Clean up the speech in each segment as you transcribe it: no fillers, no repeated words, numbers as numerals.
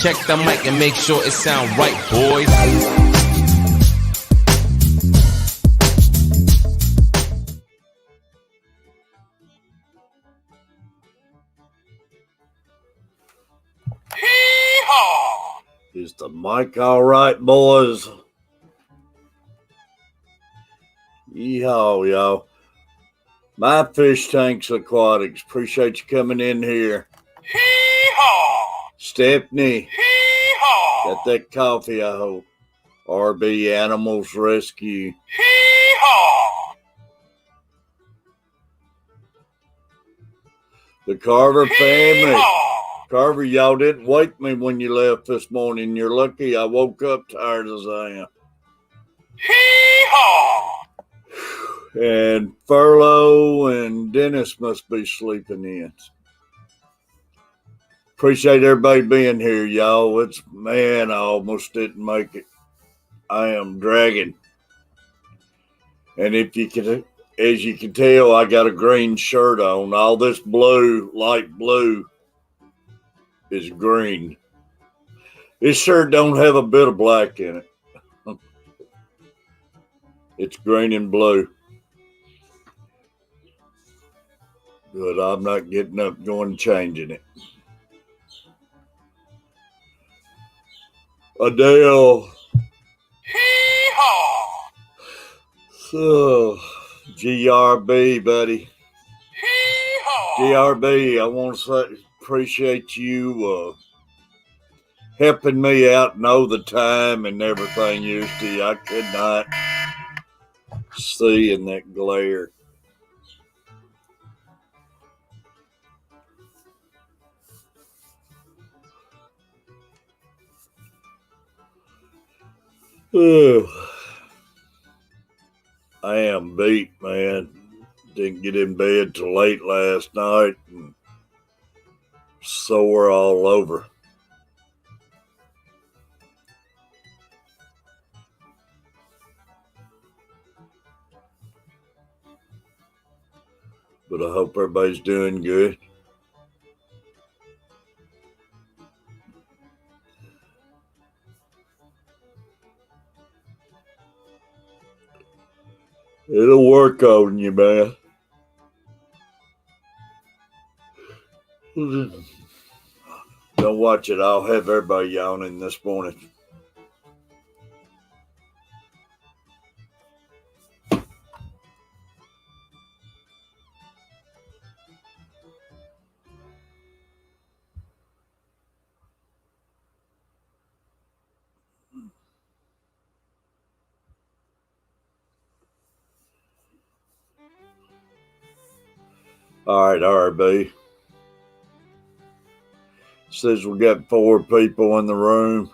Check the mic and make sure it sound right, boys. Is the mic all right, boys? Yeehaw, y'all. My Fish Tanks Aquatics. Appreciate you coming in here. Hee-haw! Stephanie. Hee-haw! Got that coffee, I hope. RB Animals Rescue. Hee-haw! The Carver family. Hee-haw! Carver, y'all didn't wake me when you left this morning. You're lucky I woke up tired as I am. Hee-haw! And Furlough and Dennis must be sleeping in. Appreciate everybody being here, y'all. Man, I almost didn't make it. I am dragging. And if you can, as you can tell, I got a green shirt on. All this blue, light blue, is green. This shirt don't have a bit of black in it. It's green and blue. But I'm not getting up going and changing it. Adele. Hee-haw! So, GRB, buddy. Hee-haw! GRB, I want to say, appreciate you helping me out and all the time and everything used to. I could not see in that glare. Ugh. I am beat, man. Didn't get in bed till late last night and sore all over. But I hope everybody's doing good. It'll work on you, man. Don't watch it. I'll have everybody yawning this morning. All right, RB. Says we got 4 people in the room.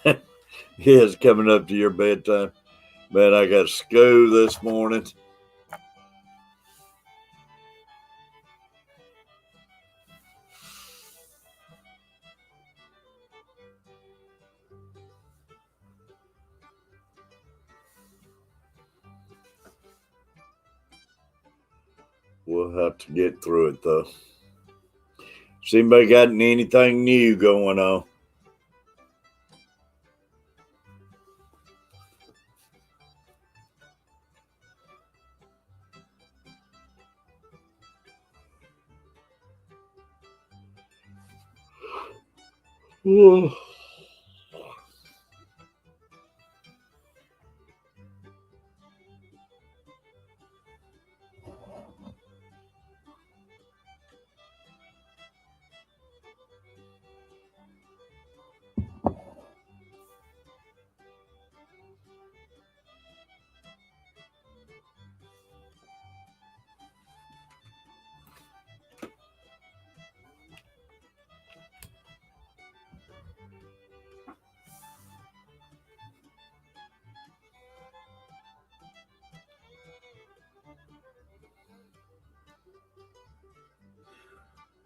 Yeah, it's coming up to your bedtime. Man, I got school this morning. We'll have to get through it, though. Has anybody got anything new going on?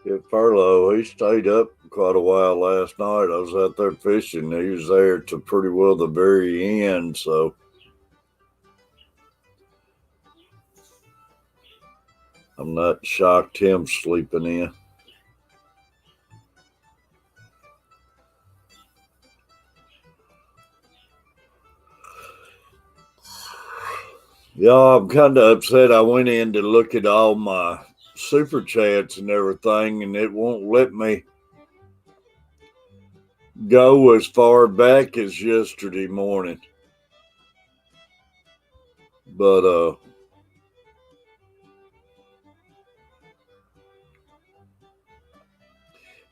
Get Furlough, he stayed up quite a while last night. I was out there fishing. He was there to pretty well the very end, so I'm not shocked him sleeping in. Yeah, I'm kind of upset. I went in to look at all my super chats and everything, and it won't let me go as far back as yesterday morning. But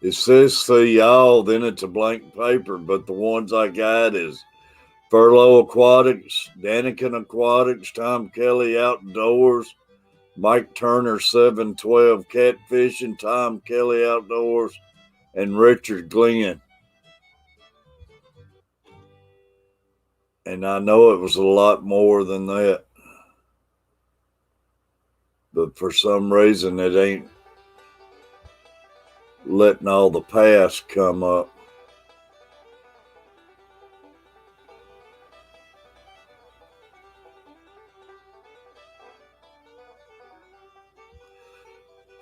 it says see y'all, then it's a blank paper, but the ones I got is Furlough Aquatics, Daniken Aquatics, Tom Kelly Outdoors, Mike Turner 712 Catfish, and Tom Kelly Outdoors, and Richard Glenn. And I know it was a lot more than that. But for some reason, it ain't letting all the past come up.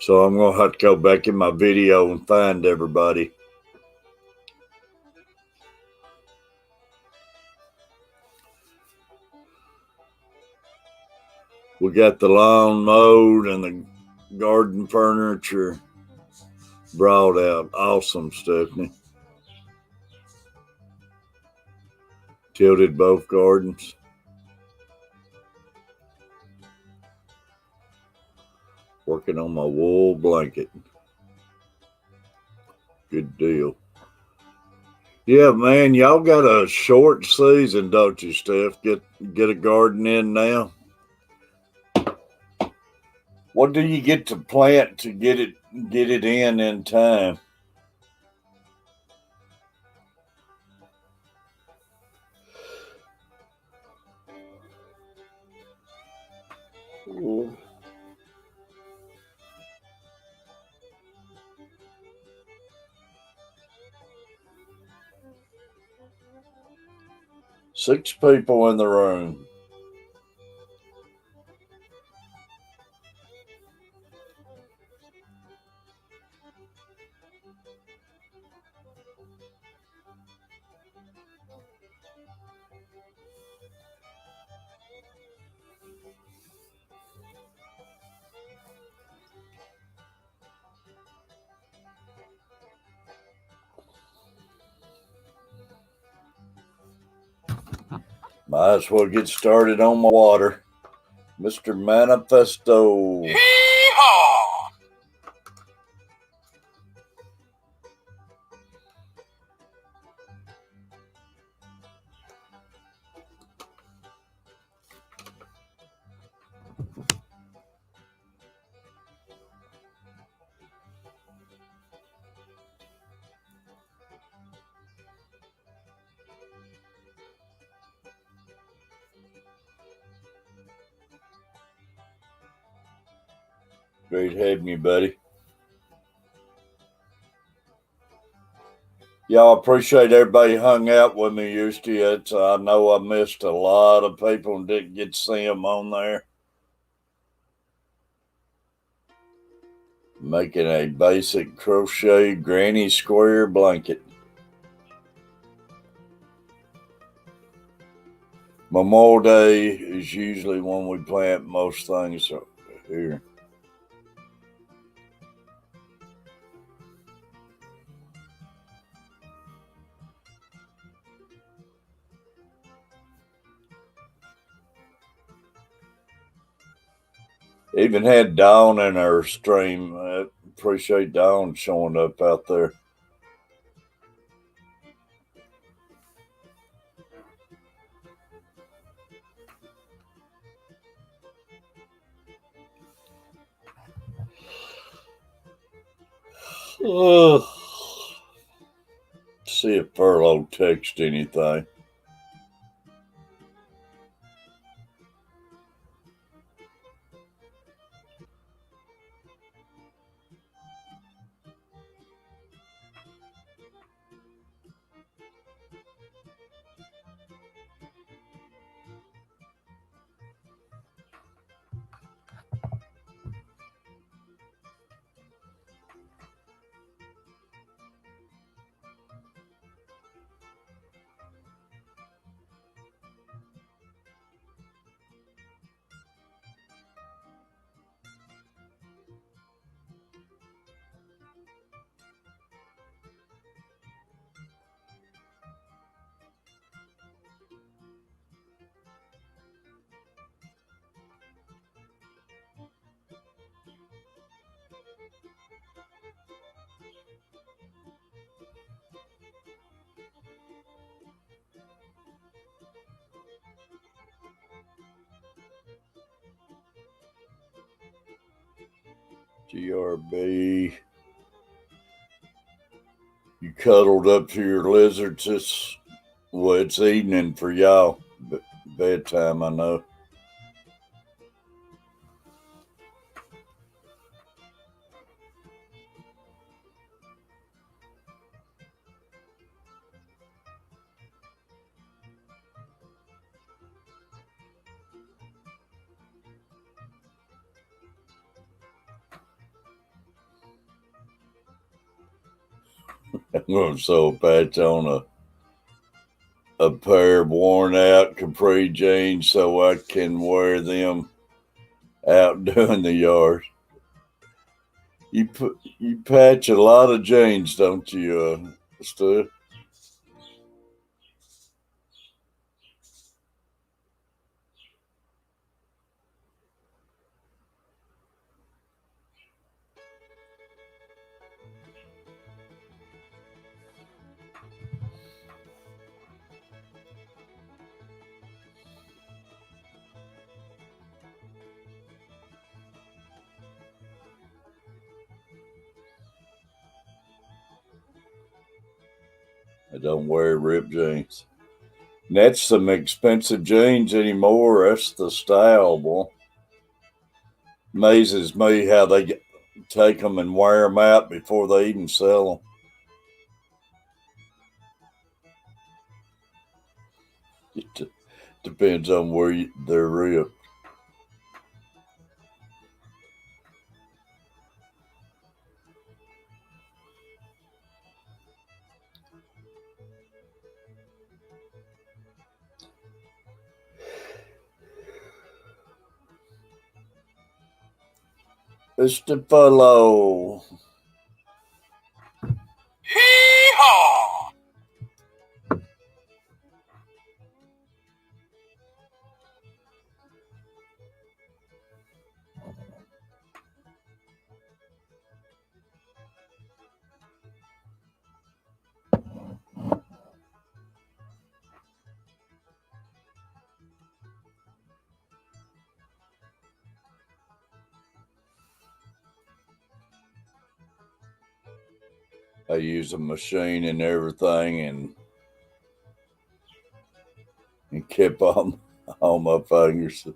So I'm going to have to go back in my video and find everybody. We got the lawn mowed and the garden furniture brought out. Awesome, Stephanie. Tilted both gardens. Working on my wool blanket. Good deal. Yeah, man, y'all got a short season, don't you, Steph? Get a garden in now. What do you get to plant to get it in time? Mm. 6 people in the room. Might as well get started on my water. Mr. Manifesto. Hee-haw! Great having you, buddy. Y'all appreciate everybody hung out with me yesterday. I know I missed a lot of people and didn't get to see them on there. Making a basic crochet granny square blanket. Memorial Day is usually when we plant most things here. Even had Dawn in our stream. I appreciate Dawn showing up out there. See if Furlough text anything. GRB. You cuddled up to your lizards. It's evening for y'all. Bedtime, I know. I'm going to sew a patch on a pair of worn out capri jeans so I can wear them out doing the yard. You patch a lot of jeans, don't you, Stu? I don't wear ripped jeans. And that's some expensive jeans anymore. That's the style, boy. Amazes me how they take them and wear them out before they even sell them. It depends on where they're ripped. Mr. Fellow. Hee-haw! I use a machine and everything and kept on my fingers.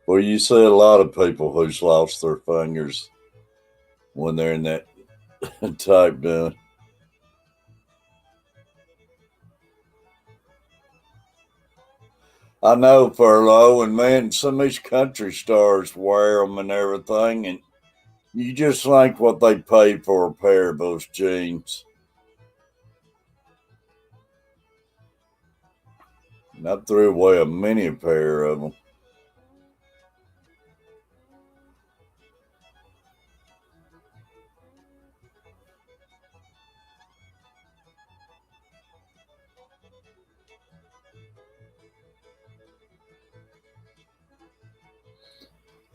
Well, you see a lot of people who's lost their fingers when they're in that type doing. I know, Furlough, and man, some of these country stars wear them and everything, and you just think what they paid for a pair of those jeans. And I threw away a many pair of them.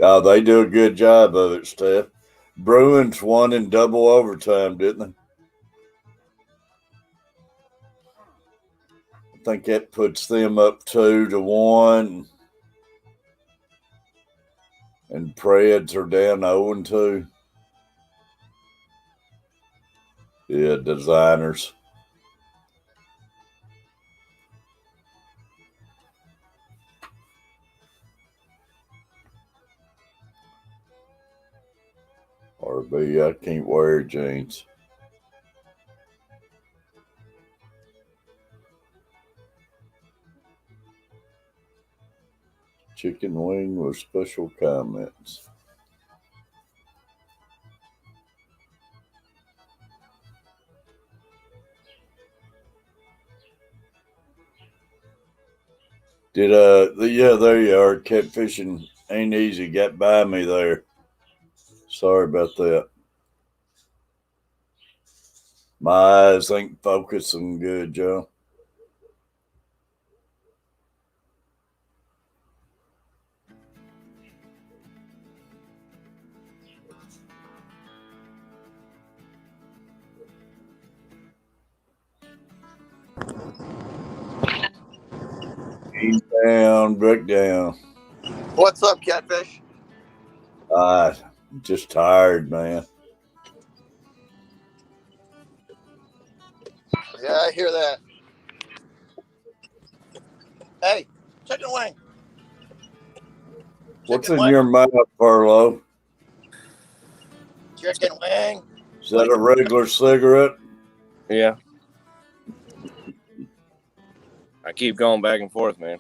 Oh, they do a good job of it, Steph. Bruins won in double overtime, didn't they? I think that puts them up 2-1, and Preds are down 0-2. Yeah, designers. RB, I can't wear jeans. Chicken wing with special comments. Yeah, there you are. Catfishing ain't easy. Got by me there. Sorry about that. My eyes ain't focusing good, Joe. on back down. What's up, Catfish? Just tired, man. Yeah, I hear that. Hey, chicken wing. What's Chicken in wing. your mouth, Furlough? Chicken wing. Is that a regular cigarette? Yeah. I keep going back and forth, man.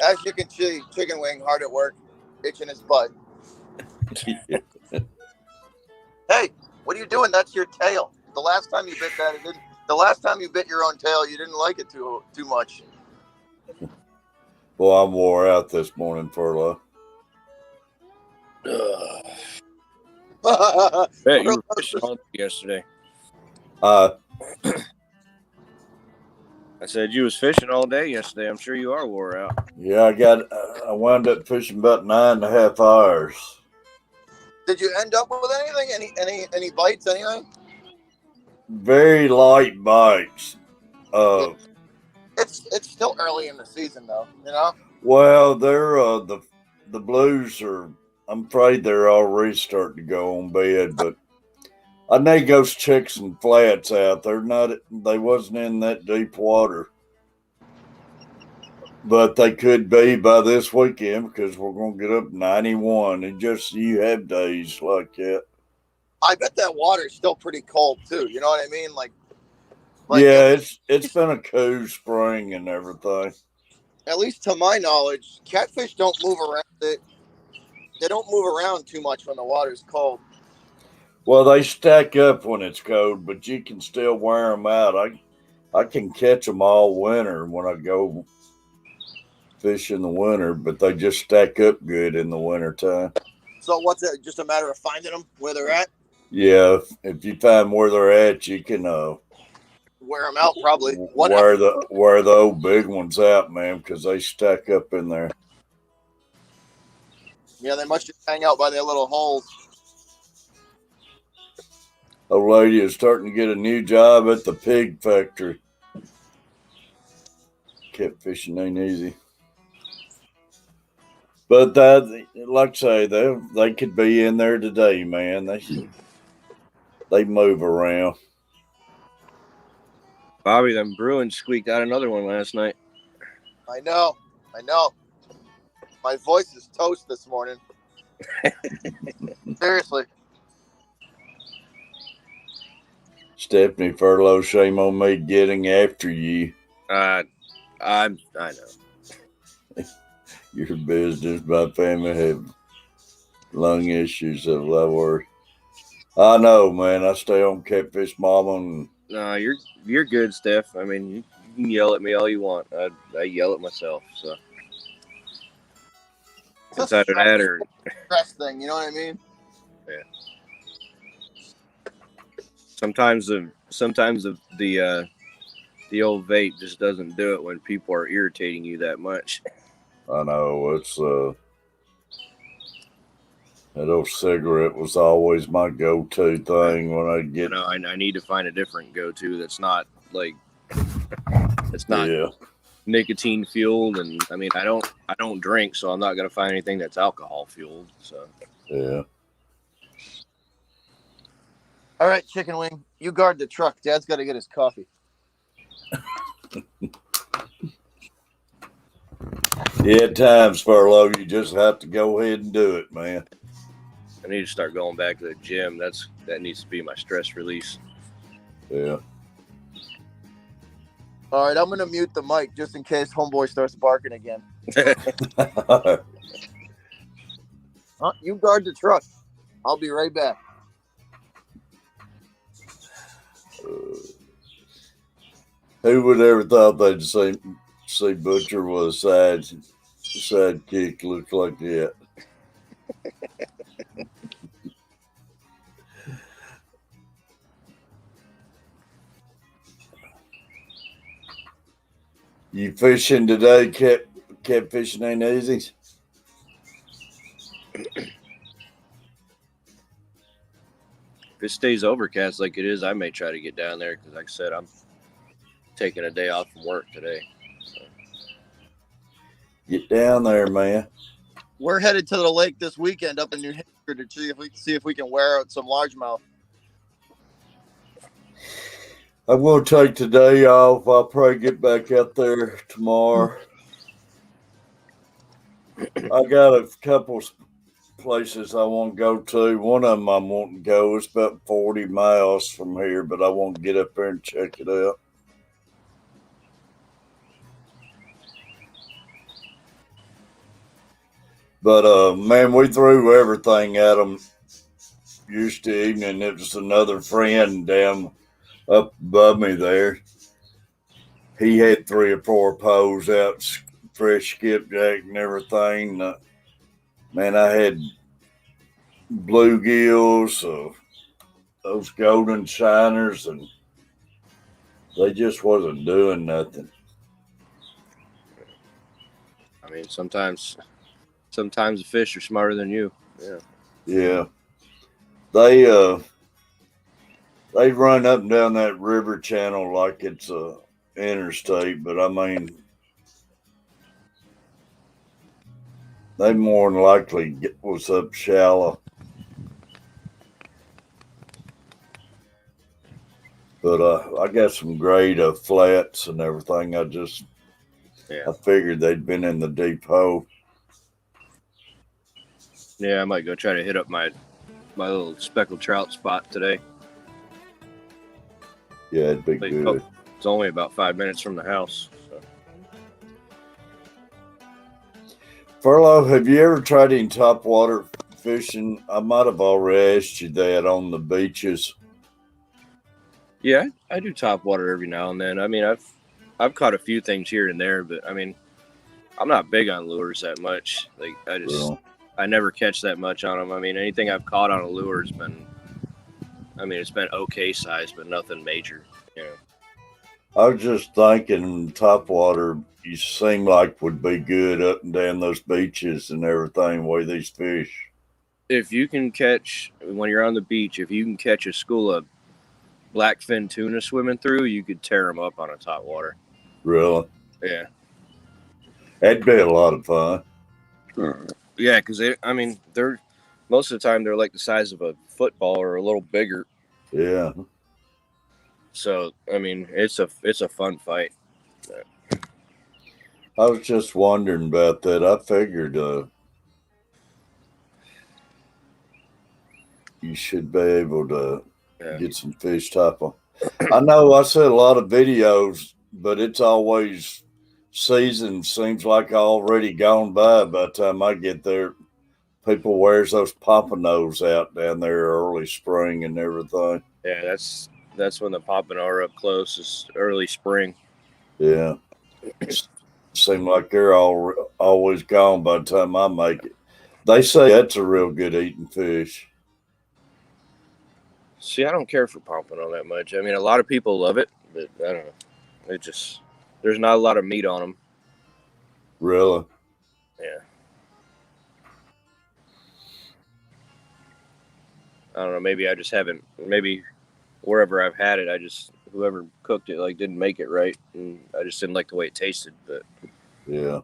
As you can see, chicken wing hard at work, itching his butt. Yeah. Hey, what are you doing? That's your tail. The last time you bit that, it didn't. The last time you bit your own tail, you didn't like it too much. Well, I'm wore out this morning, Furlough. Bet you were fishing all day yesterday. Uh, I said you was fishing all day yesterday. I'm sure you are wore out. yeah, I wound up fishing about 9.5 hours. Did you end up with anything? Any bites? Anything? Very light bites. It's still early in the season, though. You know. Well, they're the blues are. I'm afraid they're already starting to go on bed, but I know ghost chicks and flats out. They wasn't in that deep water, but they could be by this weekend because we're gonna get up 91, and just you have days like that. I bet that water's still pretty cold too. You know what I mean? Like Yeah, it's been a cool spring and everything. At least to my knowledge, catfish don't move around. They don't move around too much when the water's cold. Well, they stack up when it's cold, but you can still wear them out. I can catch them all winter when I go fish in the winter, but they just stack up good in the winter time. So what's it? Just a matter of finding them where they're at? Yeah, if you find where they're at, you can wear them out probably. Wear the old big ones out, man, because they stack up in there. Yeah, they must just hang out by their little holes. Old lady is starting to get a new job at the pig factory. Catfishing ain't easy. But that, like I say, they could be in there today, man. They move around. Bobby, them Bruins squeaked out another one last night. I know. My voice is toast this morning. Seriously. Stephanie Furlow, shame on me getting after you. I know. Your business, my family have lung issues of lower. I know, man. I stay on Catfish Mama. And No, you're good, Steph. I mean, you can yell at me all you want. I yell at myself. So It's a inside of that, or stress thing. You know what I mean? yeah. Sometimes the old vape just doesn't do it when people are irritating you that much. I know it's that old cigarette was always my go-to thing when I get. I need to find a different go-to that's not like it's not nicotine fueled, and I mean I don't drink, so I'm not gonna find anything that's alcohol fueled. So yeah. All right, chicken wing. You guard the truck. Dad's got to get his coffee. Yeah, at times, Furlow, you just have to go ahead and do it, man. I need to start going back to the gym. That needs to be my stress release. Yeah. All right, I'm going to mute the mic just in case homeboy starts barking again. You guard the truck. I'll be right back. Who would ever thought they'd see Butcher with a sidekick look like that? You fishing today? Catfishing ain't easy. If it stays overcast like it is, I may try to get down there because, like I said, I'm taking a day off from work today. So. Get down there, man. We're headed to the lake this weekend up in New Hampshire to see if we can wear out some largemouth. I'm going to take today off. I'll probably get back out there tomorrow. I got a couple places I want to go to. One of them I'm wanting to go. It's about 40 miles from here, but I want to get up there and check it out. But, man, we threw everything at them yesterday evening. It was another friend down up above me there. He had 3 or 4 poles out, fresh skipjack and everything. Man, I had bluegills, those golden shiners, and they just wasn't doing nothing. I mean, sometimes the fish are smarter than you. Yeah. Yeah. They run up and down that river channel like it's a interstate, but I mean, they more than likely was up shallow. But I got some great flats and everything. I figured they'd been in the deep hole. Yeah, I might go try to hit up my little speckled trout spot today. Yeah, it'd be good. It's only about 5 minutes from the house. So. Furlough, have you ever tried any topwater fishing? I might have already asked you that on the beaches. Yeah, I do topwater every now and then. I mean, I've caught a few things here and there, but I mean, I'm not big on lures that much. Like I never catch that much on them. I mean, anything I've caught on a lure has been, it's been okay size, but nothing major. You know. I was just thinking topwater, you seem like would be good up and down those beaches and everything, way these fish. If you can catch, when you're on the beach, if you can catch a school of blackfin tuna swimming through, you could tear them up on a topwater. Really? Yeah. That'd be a lot of fun. Yeah, because they're most of the time they're like the size of a football or a little bigger. Yeah. So it's a fun fight. I was just wondering about that. I figured you should be able to get some fish topper. I know I see a lot of videos, but it's always season seems like already gone by the time I get there. People wears those pompanos out down there early spring and everything. Yeah, that's when the pompano are up close. It's early spring. Yeah. Seem like they're always gone by the time I make it. They say that's a real good eating fish. See, I don't care for pompano that much. I mean, a lot of people love it, but I don't know. There's not a lot of meat on them. Really? Yeah. I don't know. Maybe I just haven't. Maybe wherever I've had it, whoever cooked it didn't make it right, and I just didn't like the way it tasted. But yeah.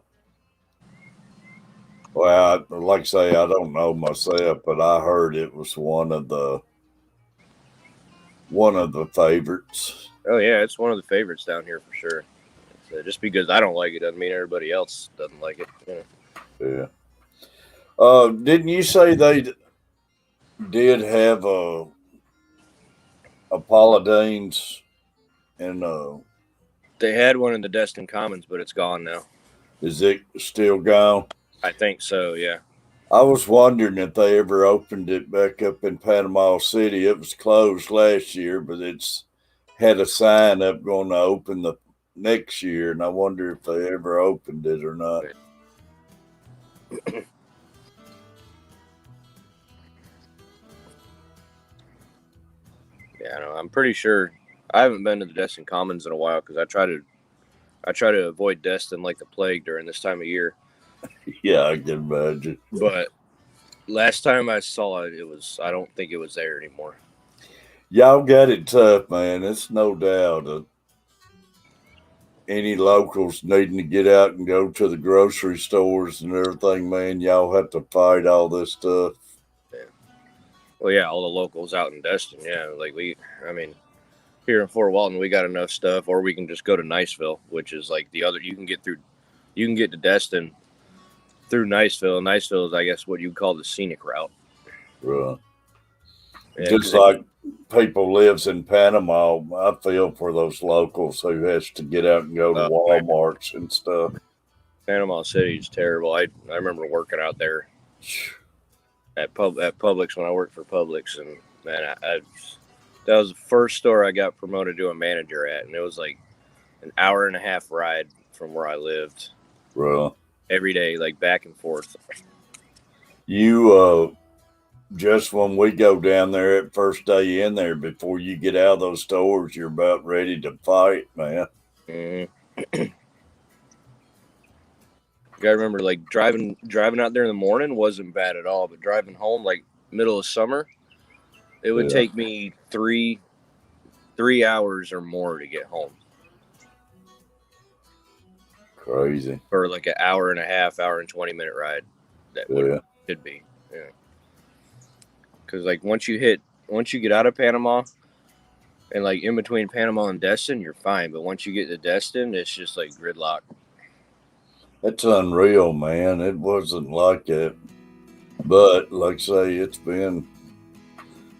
Well, like I say, I don't know myself, but I heard it was one of the favorites. Oh yeah, it's one of the favorites down here for sure. So just because I don't like it doesn't mean everybody else doesn't like it. You know. Yeah. Didn't you say they did have a Paula Dean's and they had one in the Destin Commons, but it's gone now. Is it still gone? I think so, yeah. I was wondering if they ever opened it back up in Panama City. It was closed last year, but it's had a sign up going to open the next year, and I wonder if they ever opened it or not. Yeah, I know. I'm pretty sure. I haven't been to the Destin Commons in a while because I try to avoid Destin like the plague during this time of year. Yeah, I can imagine. But last time I saw it, I don't think it was there anymore. Y'all got it tough, man. It's no doubt. any locals needing to get out and go to the grocery stores and everything, man, y'all have to fight all this stuff. Well, yeah, all the locals out in Destin. Yeah, like I mean, here in Fort Walton, we got enough stuff, or we can just go to Niceville, which is like the other. You can get to Destin through Niceville. Niceville is, I guess, what you call the scenic route. Right. Yeah, Just like people lives in Panama, I feel for those locals who has to get out and go to Walmarts and stuff. Panama City is terrible. I remember working out there at Publix when I worked for Publix, and man, that was the first store I got promoted to a manager at, and it was like an hour and a half ride from where I lived. Right. Every day, like back and forth. You just when we go down there at first day in there, before you get out of those stores, you're about ready to fight, man. Mm-hmm. I remember like driving out there in the morning wasn't bad at all, but driving home like middle of summer, it would take me three hours or more to get home. Crazy. For like an hour and a half, hour and 20-minute ride. That should be. Yeah. Because like once you get out of Panama and like in between Panama and Destin, you're fine. But once you get to Destin, it's just like gridlock. It's unreal, man. It wasn't like that. But like I say, it's been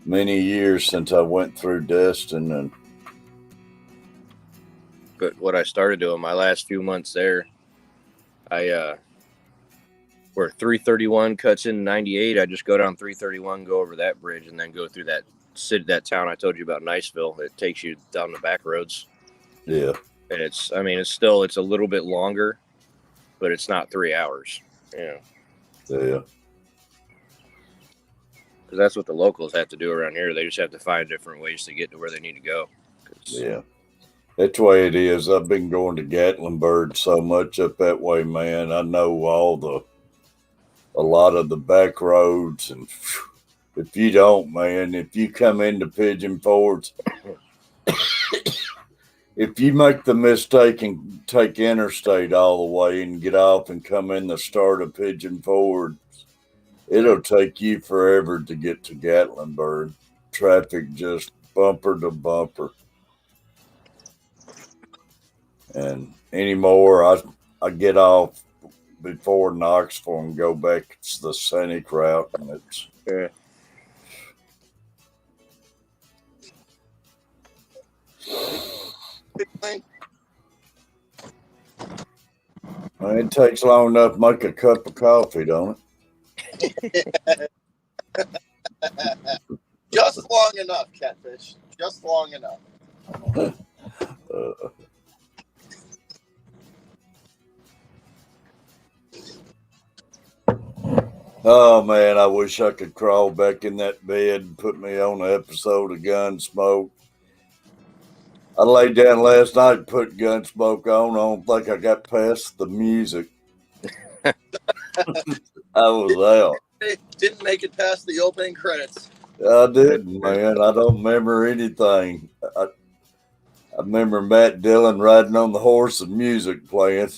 many years since I went through Destin. But what I started doing my last few months there, where 331 cuts in 98, I just go down 331, go over that bridge, and then go through that town I told you about, Niceville. It takes you down the back roads. Yeah. And it's a little bit longer, but it's not 3 hours. Yeah. Yeah. Because that's what the locals have to do around here. They just have to find different ways to get to where they need to go. Yeah. That's the way it is. I've been going to Gatlinburg so much up that way, man. I know a lot of the back roads, and if you don't, man, if you come into Pigeon Forge, if you make the mistake and take interstate all the way and get off and come in the start of Pigeon Forge, it'll take you forever to get to Gatlinburg. Traffic just bumper to bumper. And anymore, I get off before Knoxville and go back to the scenic route, and it's it takes long enough to make a cup of coffee, don't it? Just long enough, Catfish. Just long enough. Oh man, I wish I could crawl back in that bed and put me on an episode of Gunsmoke. I laid down last night and put Gunsmoke on. I don't think I got past the music. I was out. Didn't make it past the opening credits. I didn't, man. I don't remember anything. I remember Matt Dillon riding on the horse and music playing.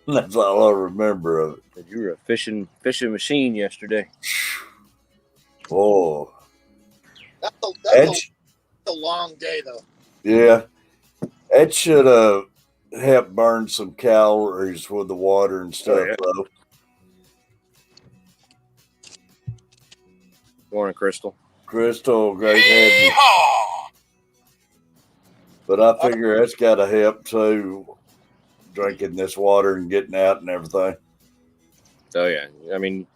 That's all I remember of it. You were a fishing machine yesterday. Oh. That's a long day, though. Yeah. That should have helped burn some calories with the water and stuff, though. Morning, Crystal. Crystal, great having you. But I figure that's got to help, too, drinking this water and getting out and everything. Oh, yeah. I mean,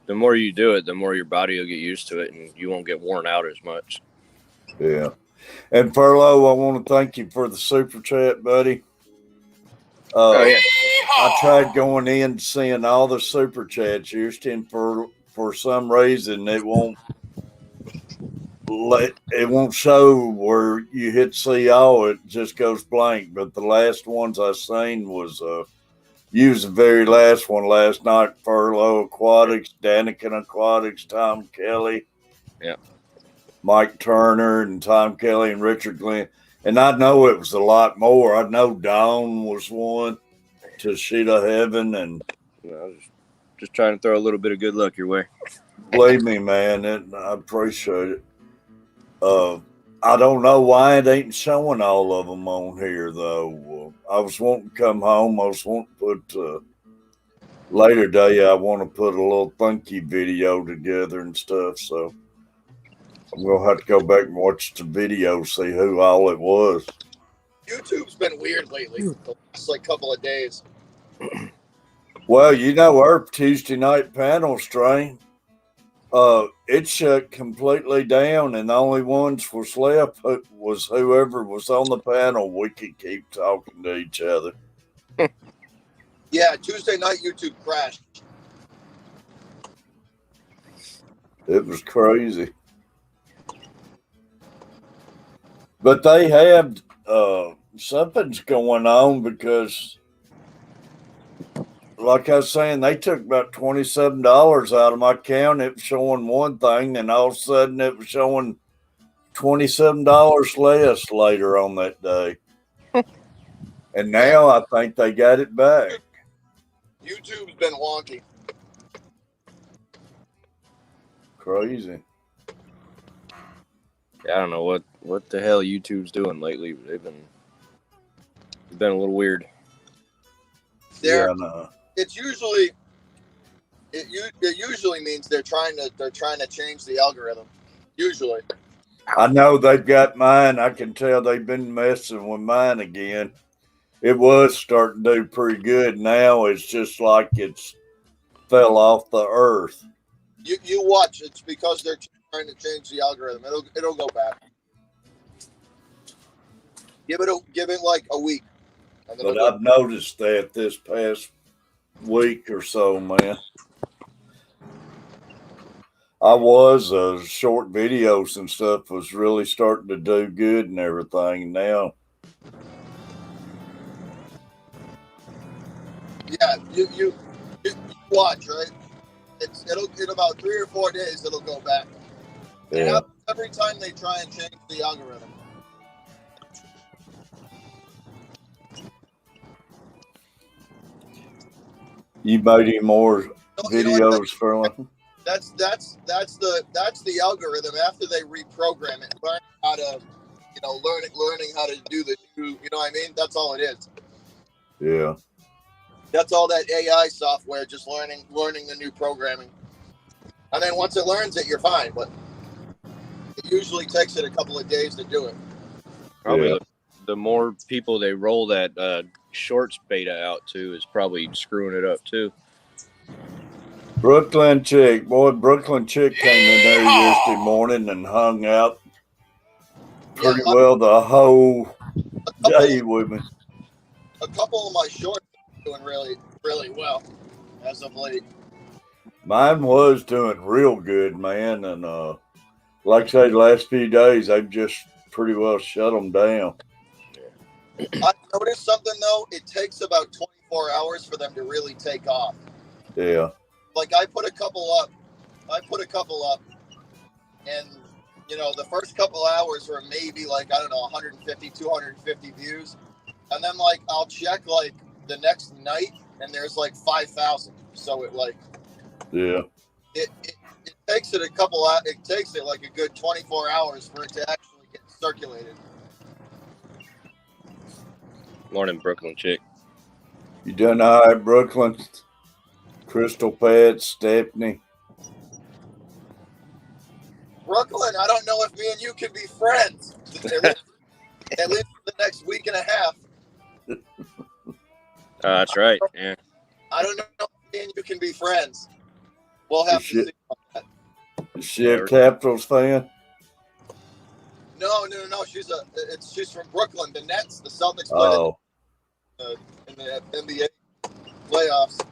the more you do it, the more your body will get used to it, and you won't get worn out as much. Yeah. And Furlough, I want to thank you for the super chat, buddy. I tried going in seeing all the super chats, Houston. For some reason, it won't show where you hit see all. It just goes blank. But the last ones I seen was used the very last one last night. Furlough Aquatics, Daniken Aquatics, Tom Kelly, yeah, Mike Turner, and Tom Kelly and Richard Glenn. And I know it was a lot more. I know Dawn was one, Tashita Heaven, and I was just trying to throw a little bit of good luck your way. believe me, man, I appreciate it. I don't know why it ain't showing all of them on here, though. I was wanting to come home. I was wanting to put later day. I want to put a little funky video together and stuff. So I'm gonna have to go back and watch the video, see who all it was. YouTube's been weird lately. The last like couple of days. Well, you know, our Tuesday night panel stream, it shut completely down, and the only ones was left was whoever was on the panel. We could keep talking to each other. Yeah, Tuesday night YouTube crashed. It was crazy. But they have something's going on because, like I was saying, they took about $27 out of my account. It was showing one thing, and all of a sudden it was showing $27 less later on that day. And now I think they got it back. YouTube's been wonky. Crazy. Yeah, I don't know what the hell YouTube's doing lately. They've been a little weird. It's usually it usually means they're trying to change the algorithm. Usually. I know they've got mine. I can tell they've been messing with mine again. It was starting to do pretty good. Now it's just like it's fell off the earth. You watch. It's because they're trying to change the algorithm. It'll go back. Give it like a week. But I've noticed that this past week or so, man. Short videos and stuff was really starting to do good and everything. Now, yeah, you watch, right? It'll in about 3 or 4 days it'll go back. yeah. Every time they try and change the algorithm. You made any more videos for them? That's the algorithm. After they reprogram it, learn how to, learning how to do the new, you know what I mean? That's all it is. Yeah. That's all that AI software, just learning the new programming. And then once it learns it, you're fine. But it usually takes it a couple of days to do it. Probably the more people they roll that shorts beta out to is probably screwing it up too. Brooklyn chick came in there yesterday morning and hung out pretty well the whole day with me. A couple of my shorts are doing really, really well as of late. Mine was doing real good, man, and like I say, the last few days they've just pretty well shut them down. I noticed something though. It takes about 24 hours for them to really take off. Yeah. Like I put a couple up, and the first couple hours were maybe like, I don't know, 150, 250 views. And then like I'll check like the next night and there's like 5,000. So it like, yeah, it takes it it takes it like a good 24 hours for it to actually get circulated. Morning, Brooklyn chick. You done all right, Brooklyn? Crystal Pat, Stephanie. Brooklyn, I don't know if me and you can be friends. At least for the next week and a half. That's right. Yeah. I don't know if me and you can be friends. We'll have to see about that. Is she a Capitals fan? No. She's from Brooklyn. The Nets, the Celtics played in the NBA playoffs.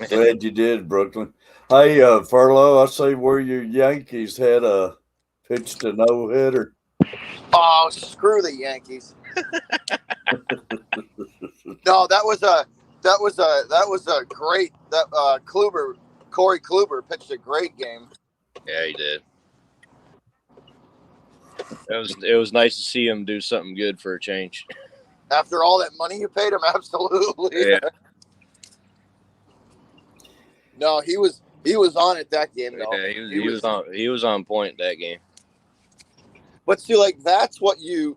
Glad you did, Brooklyn. Hey, Furlow, I see where your Yankees had pitched a no-hitter. Oh, screw the Yankees. No, that was a great Corey Kluber pitched a great game. Yeah, he did. It was nice to see him do something good for a change. After all that money you paid him, absolutely. Yeah. No, he was on it that game though. Yeah, he was on point that game. But see, like that's what you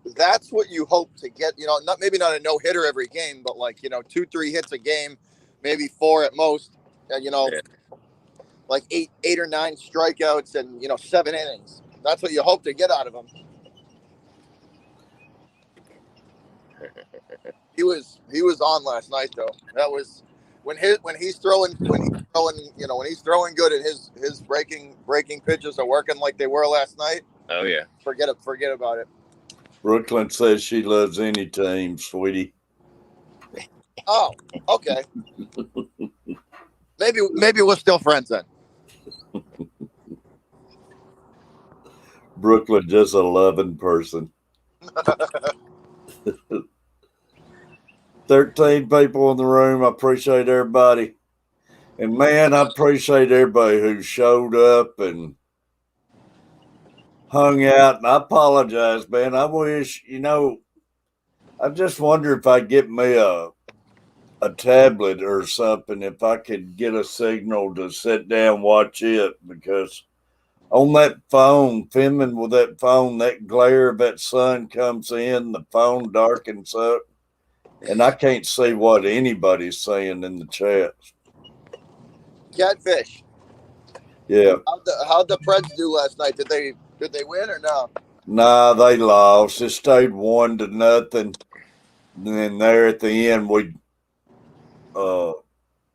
hope to get. You know, maybe not a no hitter every game, but like 2-3 hits a game, maybe 4 at most. And Yeah. like 8 or 9 strikeouts and 7 innings. That's what you hope to get out of him. He was on last night though. That was when he's throwing good and his breaking pitches are working like they were last night. Oh yeah. Forget about it. Brooklyn says she loves any team, sweetie. Oh, okay. Maybe we're still friends then. Brooklyn, just a loving person. 13 people in the room. I appreciate everybody. And man, I appreciate everybody who showed up and hung out. And I apologize, man. I wish, I just wonder if I get me a tablet or something, if I could get a signal to sit down and watch it, because on that phone, filming with that phone, that glare of that sun comes in, the phone darkens up, and I can't see what anybody's saying in the chat. Catfish. Yeah. How'd the Preds do last night? Did they win or no? Nah, they lost. It stayed 1-0. And then there at the end, we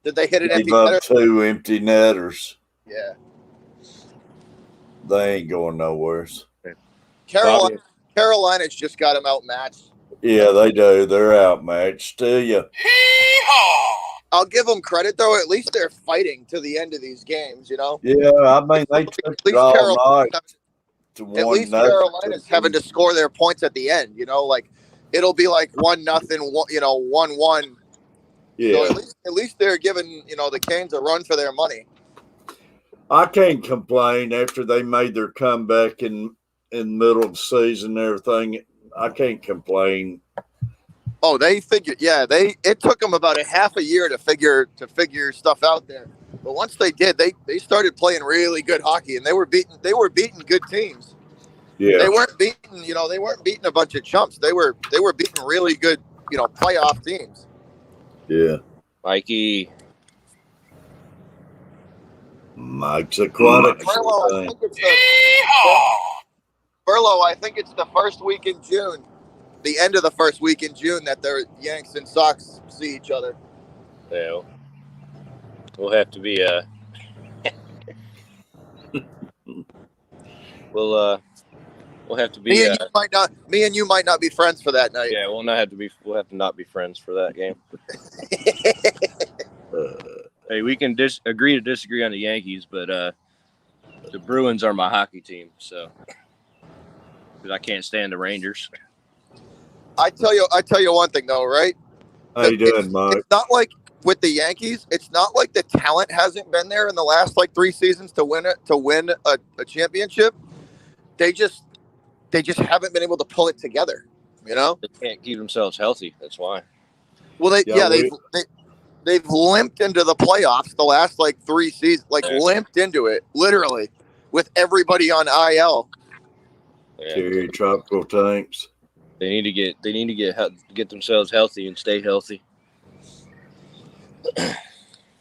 did they hit an empty gave up netter? 2 empty netters. Yeah. They ain't going nowhere. Carolina's just got him outmatched. Yeah, they do. They're outmatched to you. I'll give them credit though. At least they're fighting to the end of these games. Yeah, I mean they took it all night to 1-0. At least Carolina's having to score their points at the end. Like it'll be like 1-0, 1-1. Yeah. So at least they're giving the Canes a run for their money. I can't complain after they made their comeback in the middle of the season and everything. I can't complain. Oh, they figured. Yeah, it took them about a half a year to figure stuff out there. But once they did, they started playing really good hockey, and they were beating good teams. Yeah, they weren't beating a bunch of chumps. They were beating really good playoff teams. Yeah, Mike's aquatic. Furlough, I think it's the first week in June. The end of the first week in June that the Yanks and Sox see each other. Yeah, we'll have to be we'll have to be me and you might not be friends for that night. Yeah, we'll have to not be friends for that game. Hey, we can agree to disagree on the Yankees, but the Bruins are my hockey team, so because I can't stand the Rangers. I tell you one thing though, right? How you doing, Mike? It's not like with the Yankees. It's not like the talent hasn't been there in the last 3 seasons to win a championship. They just haven't been able to pull it together. They can't keep themselves healthy. That's why. Well, they've limped into the playoffs the last 3 seasons. Limped into it literally with everybody on IL. Carry tropical tanks. They need to get themselves healthy and stay healthy.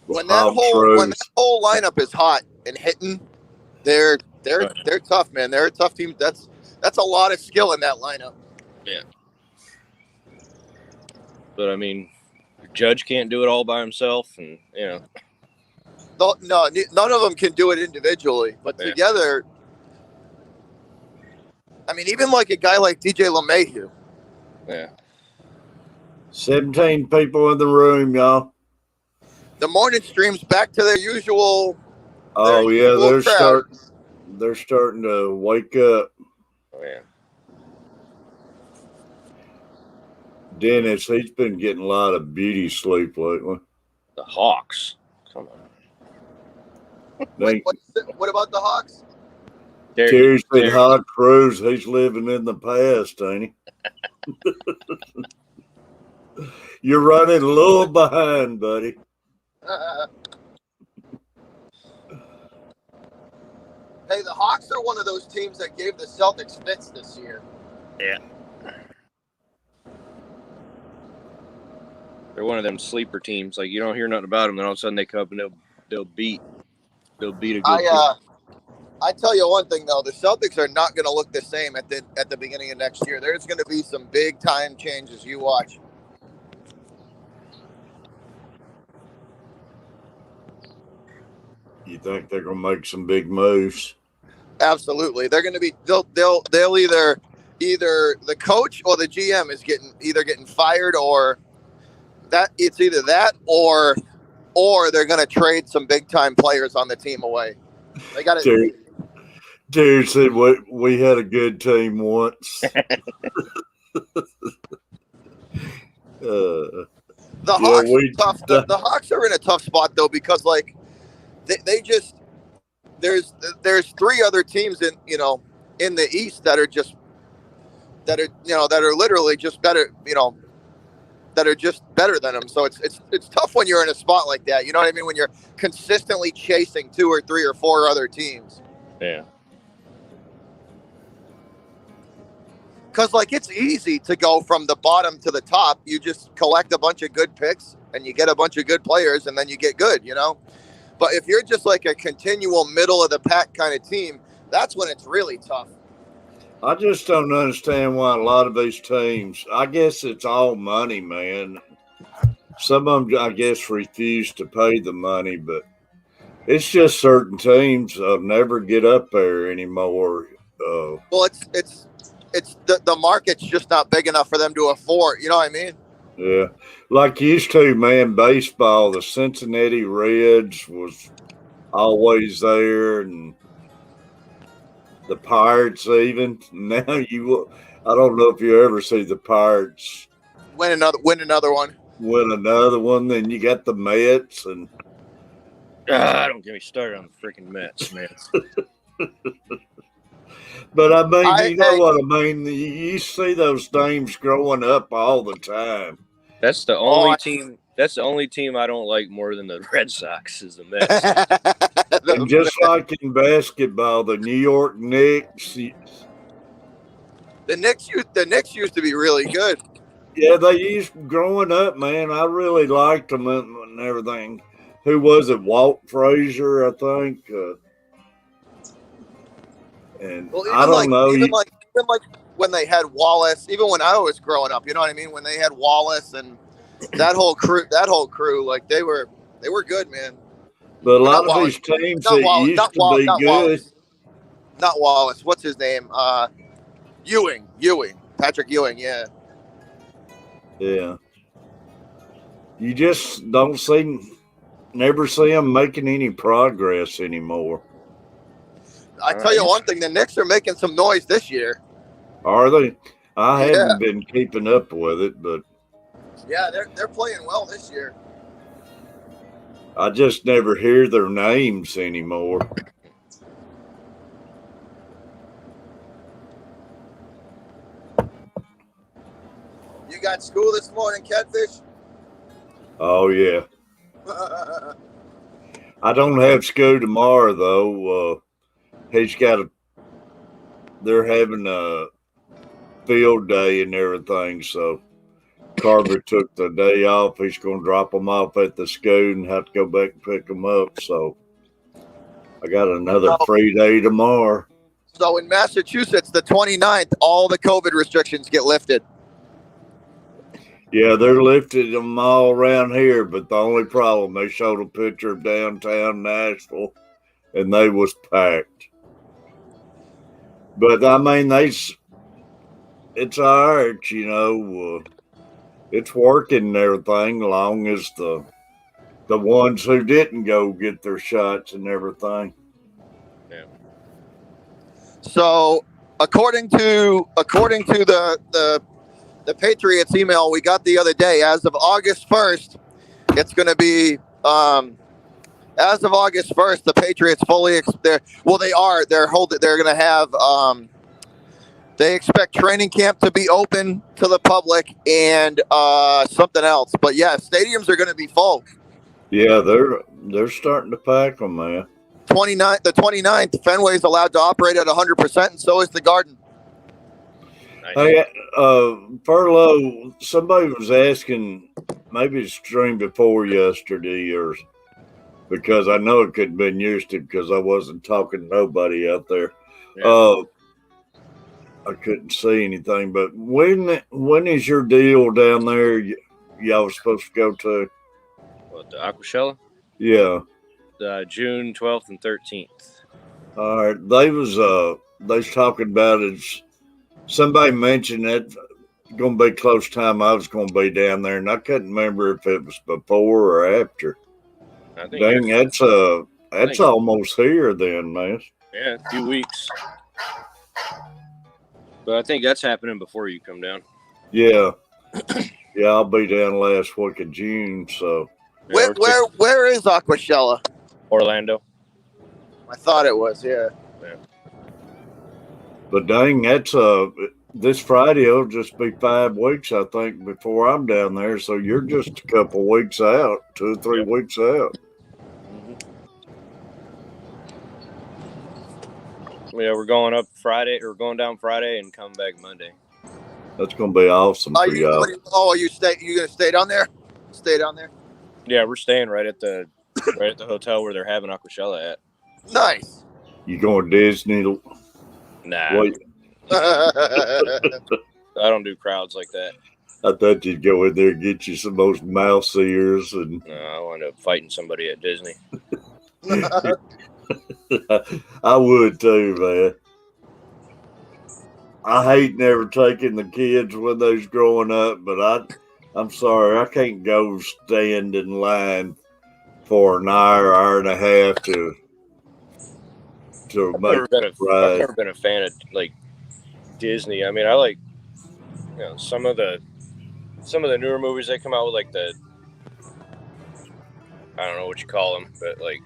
When that whole lineup is hot and hitting, they're tough, man. They're a tough team. That's a lot of skill in that lineup. Yeah. But I mean, Judge can't do it all by himself, and No, none of them can do it individually, but together. I mean, even a guy like DJ LeMahieu. Yeah. 17 people in the room, y'all. The morning stream's back to their usual. Oh yeah, they're starting to wake up. Oh yeah. Dennis, he's been getting a lot of beauty sleep lately. The Hawks. Come on. Wait, what about the Hawks? Terry said Terry. hot cruise. He's living in the past, ain't he? You're running a little behind, buddy. Hey, the Hawks are one of those teams that gave the Celtics fits this year. Yeah. They're one of them sleeper teams. Like, you don't hear nothing about them, then all of a sudden they come up and they'll beat a good team. I tell you one thing though, the Celtics are not going to look the same at the beginning of next year. There's going to be some big time changes. You watch. You think they're gonna make some big moves? Absolutely, they're going to be. They'll either the coach or the GM is getting fired, or that it's either that or they're going to trade some big time players on the team away. They got to. Dude said we had a good team once. The Hawks are tough. The Hawks are in a tough spot though, because like they just there's three other teams in the East that are literally just better, that are just better than them. So it's tough when you're in a spot like that. You know what I mean? When you're consistently chasing 2 or 3 or 4 other teams. Yeah. Because like it's easy to go from the bottom to the top. You just collect a bunch of good picks and you get a bunch of good players and then you get good, But if you're just like a continual middle of the pack kind of team, that's when it's really tough. I just don't understand why a lot of these teams, I guess it's all money, man. Some of them, I guess, refuse to pay the money, but it's just certain teams never get up there anymore. Well, it's the market's just not big enough for them to afford. You know what I mean? Yeah. Like used to, man, baseball, the Cincinnati Reds was always there, and the Pirates even. Now I don't know if you ever see the Pirates win another one. Then you got the Mets and. Don't get me started on the freaking Mets, man. But I mean, you know what I mean? You see those names growing up all the time. That's the only team. That's the only team I don't like more than the Red Sox is the Mets. And just like in basketball, the New York Knicks. The Knicks used to be really good. Yeah, growing up, man. I really liked them and everything. Who was it? Walt Frazier, I think. And I don't know. Even like when they had Wallace, even when I was growing up, you know what I mean? When they had Wallace and that whole crew, like they were good, man. But a lot of these teams that used to be good. Wallace. Not Wallace. What's his name? Ewing. Patrick Ewing, yeah. Yeah. You just never see them making any progress anymore. I tell you one thing, the Knicks are making some noise this year. Are they? I haven't been keeping up with it, but yeah, they're playing well this year. I just never hear their names anymore. You got school this morning, Catfish? Oh yeah. I don't have school tomorrow though. They're having a field day and everything, so Carver took the day off. He's going to drop them off at the school and have to go back and pick them up. So I got another free day tomorrow. So in Massachusetts, the 29th, all the COVID restrictions get lifted. Yeah, they're lifted them all around here, but the only problem, they showed a picture of downtown Nashville, and they was packed. But I mean, it's all right, it's working and everything, as long as the ones who didn't go get their shots and everything. Yeah. So according to the Patriots email we got the other day, as of August 1st, it's going to be As of August 1st, the Patriots fully they are. They're going to have they expect training camp to be open to the public and something else. But yeah, stadiums are going to be full. Yeah, they're starting to pack them, man. The 29th, Fenway's allowed to operate at 100%, and so is the Garden. Nice. Hey, Furlough, somebody was asking, maybe it's stream before yesterday, or because I know it could have been used to because I wasn't talking to nobody out there. Yeah. I couldn't see anything, but when is your deal down there? Y'all was supposed to go to? What, the Aquashella? Yeah. June 12th and 13th. All right. They was talking about it. Somebody mentioned it going to be close time. I was going to be down there, and I couldn't remember if it was before or after. I think Dang, that's almost here then, man. Yeah, a few weeks. But I think that's happening before you come down. Yeah. Yeah, I'll be down last week of June, so. Yeah, Where is Aquashella? Orlando. I thought it was, yeah. But dang, that's this Friday will just be 5 weeks, I think, before I'm down there. So you're just a couple weeks out, 2 or 3 weeks out. Yeah, we're going up Friday, or going down Friday and come back Monday. That's gonna be awesome for y'all. You gonna stay down there? Stay down there? Yeah, we're staying right at the hotel where they're having Aquashella at. Nice. You going to Disney? Nah. Wait. I don't do crowds like that. I thought you'd go in there and get you some most mouse ears and. No, I wind up fighting somebody at Disney. I would too, man. I hate never taking the kids when they's growing up, but I'm sorry, I can't go stand in line for an hour and a half to I've make never been a fan of like Disney. I mean, I like some of the newer movies they come out with, like I don't know what you call them, but like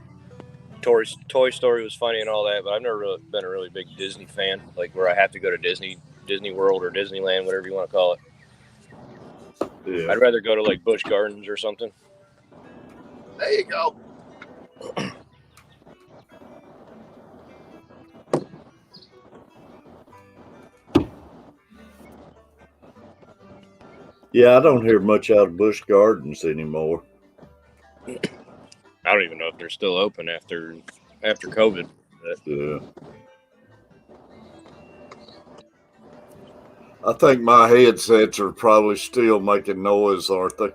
Toy Story was funny and all that, but I've never really been a really big Disney fan, like where I have to go to Disney World or Disneyland, whatever you want to call it. Yeah. I'd rather go to like Busch Gardens or something. There you go. Yeah, I don't hear much out of Busch Gardens anymore. I don't even know if they're still open after COVID. Yeah. I think my headsets are probably still making noise, aren't they?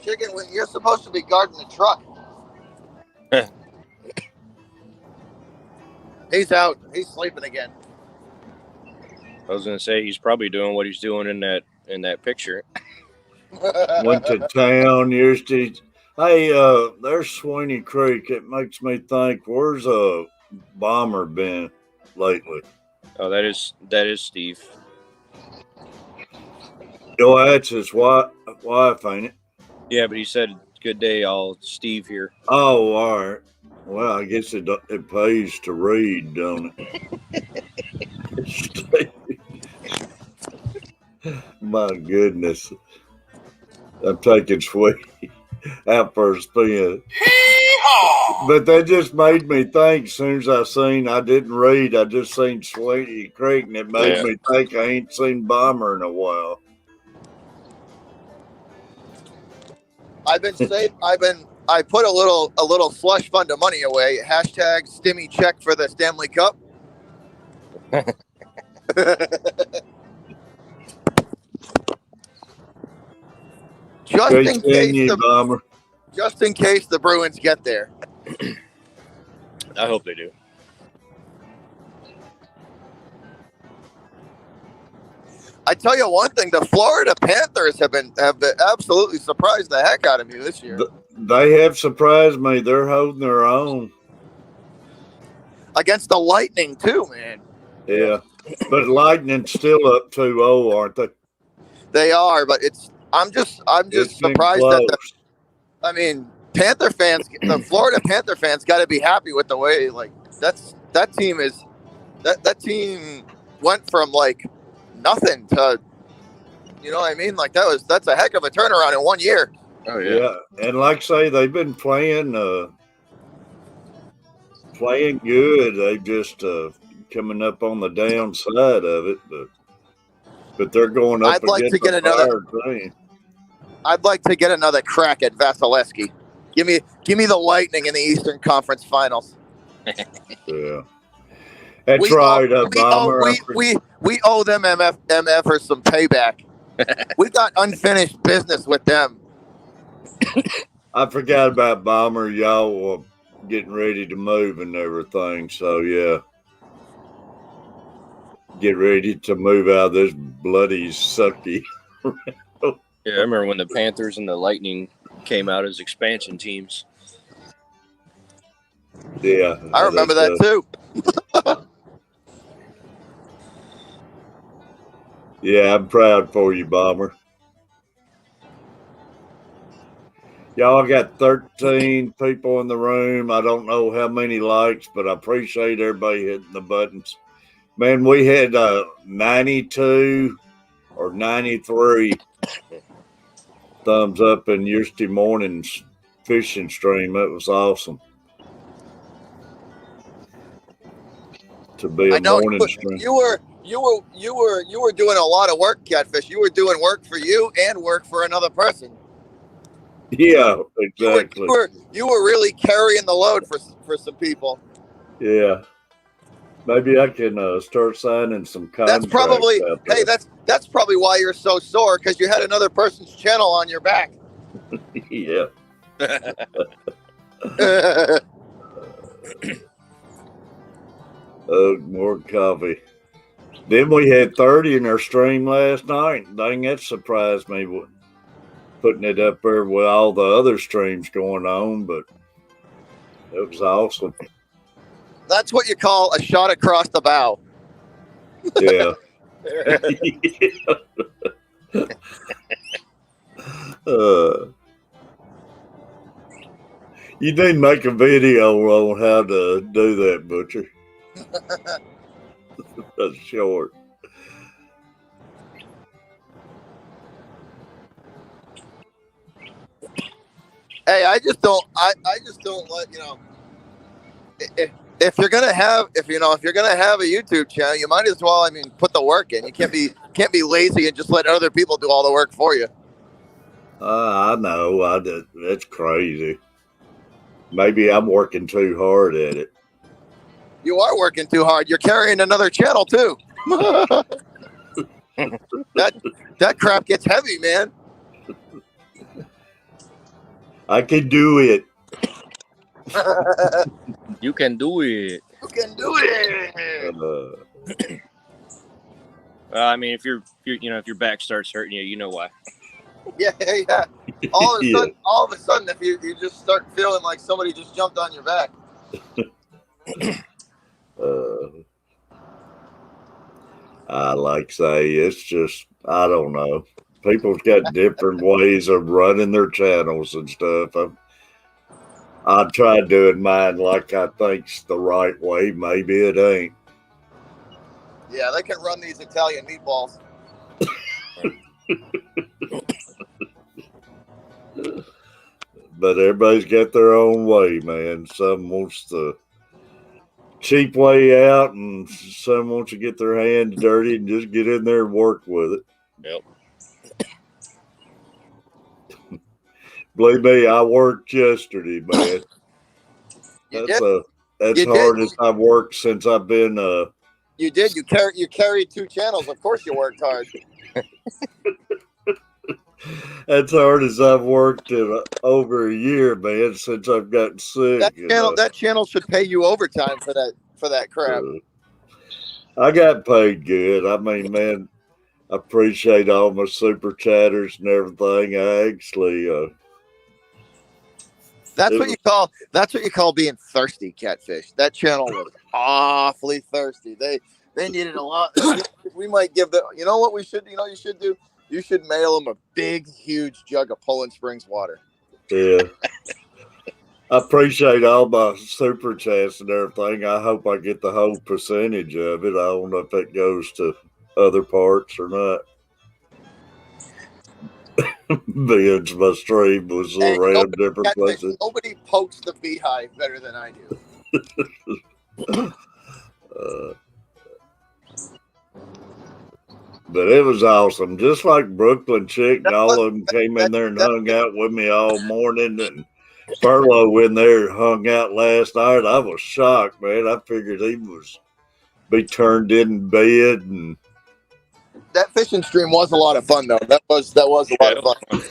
Chicken, you're supposed to be guarding the truck. He's out. He's sleeping again. I was gonna say he's probably doing what he's doing in that picture. Went to town yesterday. Hey, there's Sweeney Creek. It makes me think, where's a Bomber been lately? Oh, that is Steve. Oh, that's his wife, ain't it? Yeah, but he said, "Good day, all Steve here." Oh, all right. Well, I guess it pays to read, don't it? My goodness. I'm taking Sweetie out for a spin. But that just made me think, as soon as I didn't read, I just seen Sweetie Creek, and it made me think I ain't seen Bomber in a while. I put a little slush fund of money away. Hashtag Stimmy check for the Stanley Cup. Just in case the Bruins get there. I hope they do. I tell you one thing: the Florida Panthers have been absolutely surprised the heck out of me this year. They have surprised me. They're holding their own against the Lightning too, man. Yeah, but Lightning's still up 2-0, aren't they? They are, but I'm just surprised that Panther fans, the Florida Panther fans, got to be happy with the way that team went from like nothing to, you know what I mean? Like that's a heck of a turnaround in 1 year. Oh yeah. And like I say, they've been playing good. They just coming up on the downside of it, but they're going up I'd like against to get another. team. I'd like to get another crack at Vasilevsky. Give me the Lightning in the Eastern Conference Finals. Yeah, that's right, Bomber. We owe them MF for some payback. We got unfinished business with them. I forgot about Bomber. Y'all were getting ready to move and everything, so yeah. Get ready to move out of this bloody sucky. Yeah, I remember when the Panthers and the Lightning came out as expansion teams. Yeah. I remember that too. Yeah, I'm proud for you, Bomber. Y'all got 13 people in the room. I don't know how many likes, but I appreciate everybody hitting the buttons. Man, we had 92 or 93 thumbs up in yesterday morning's fishing stream. It was awesome. To be a morning stream. You were doing a lot of work, Catfish. You were doing work for you and work for another person. Yeah, exactly. You were really carrying the load for some people. Yeah. Maybe I can start signing some contracts. That's probably why you're so sore, because you had another person's channel on your back. Yeah. More coffee. Then we had 30 in our stream last night. Dang, that surprised me. Putting it up there with all the other streams going on, but it was awesome. That's what you call a shot across the bow. Yeah. You need to make a video on how to do that, Butcher. That's short. Hey, I just don't let if you're gonna have a YouTube channel, you might as well put the work in. You can't be lazy and just let other people do all the work for you. I know. That's crazy. Maybe I'm working too hard at it. You are working too hard. You're carrying another channel too. that crap gets heavy, man. I can do it. You can do it. You can do it. If your back starts hurting you, you know why. Yeah. All of a sudden, if you just start feeling like somebody just jumped on your back. I like say it's just, I don't know. People's got different ways of running their channels and stuff. I tried doing mine like I think's the right way. Maybe it ain't. Yeah, they can run these Italian meatballs. But everybody's got their own way, man. Some wants the cheap way out, and some wants to get their hands dirty and just get in there and work with it. Yep. Believe me, I worked yesterday, man. That's hard as I've worked since I've been. You did. You carried 2 channels. Of course, you worked hard. That's hard as I've worked in over a year, man. Since I've gotten sick. That channel should pay you overtime for that crap. I got paid good. I mean, man, I appreciate all my super chatters and everything. I actually. That's what you call being thirsty, Catfish. That channel was awfully thirsty. They needed a lot. We might give them. You know what we should? You know you should do. You should mail them a big, huge jug of Poland Springs water. Yeah. I appreciate all my super chats and everything. I hope I get the whole percentage of it. I don't know if that goes to other parts or not. Being my stream was Hey, around different places. nobody pokes the beehive better than I do. But it was awesome. Just like Brooklyn Chick and That all was, of them came in there and that, hung out with me all morning. And Furlough in there hung out last night. I was shocked, man. I figured he was be turned in bed. And that fishing stream was a lot of fun, though. That was a lot of fun.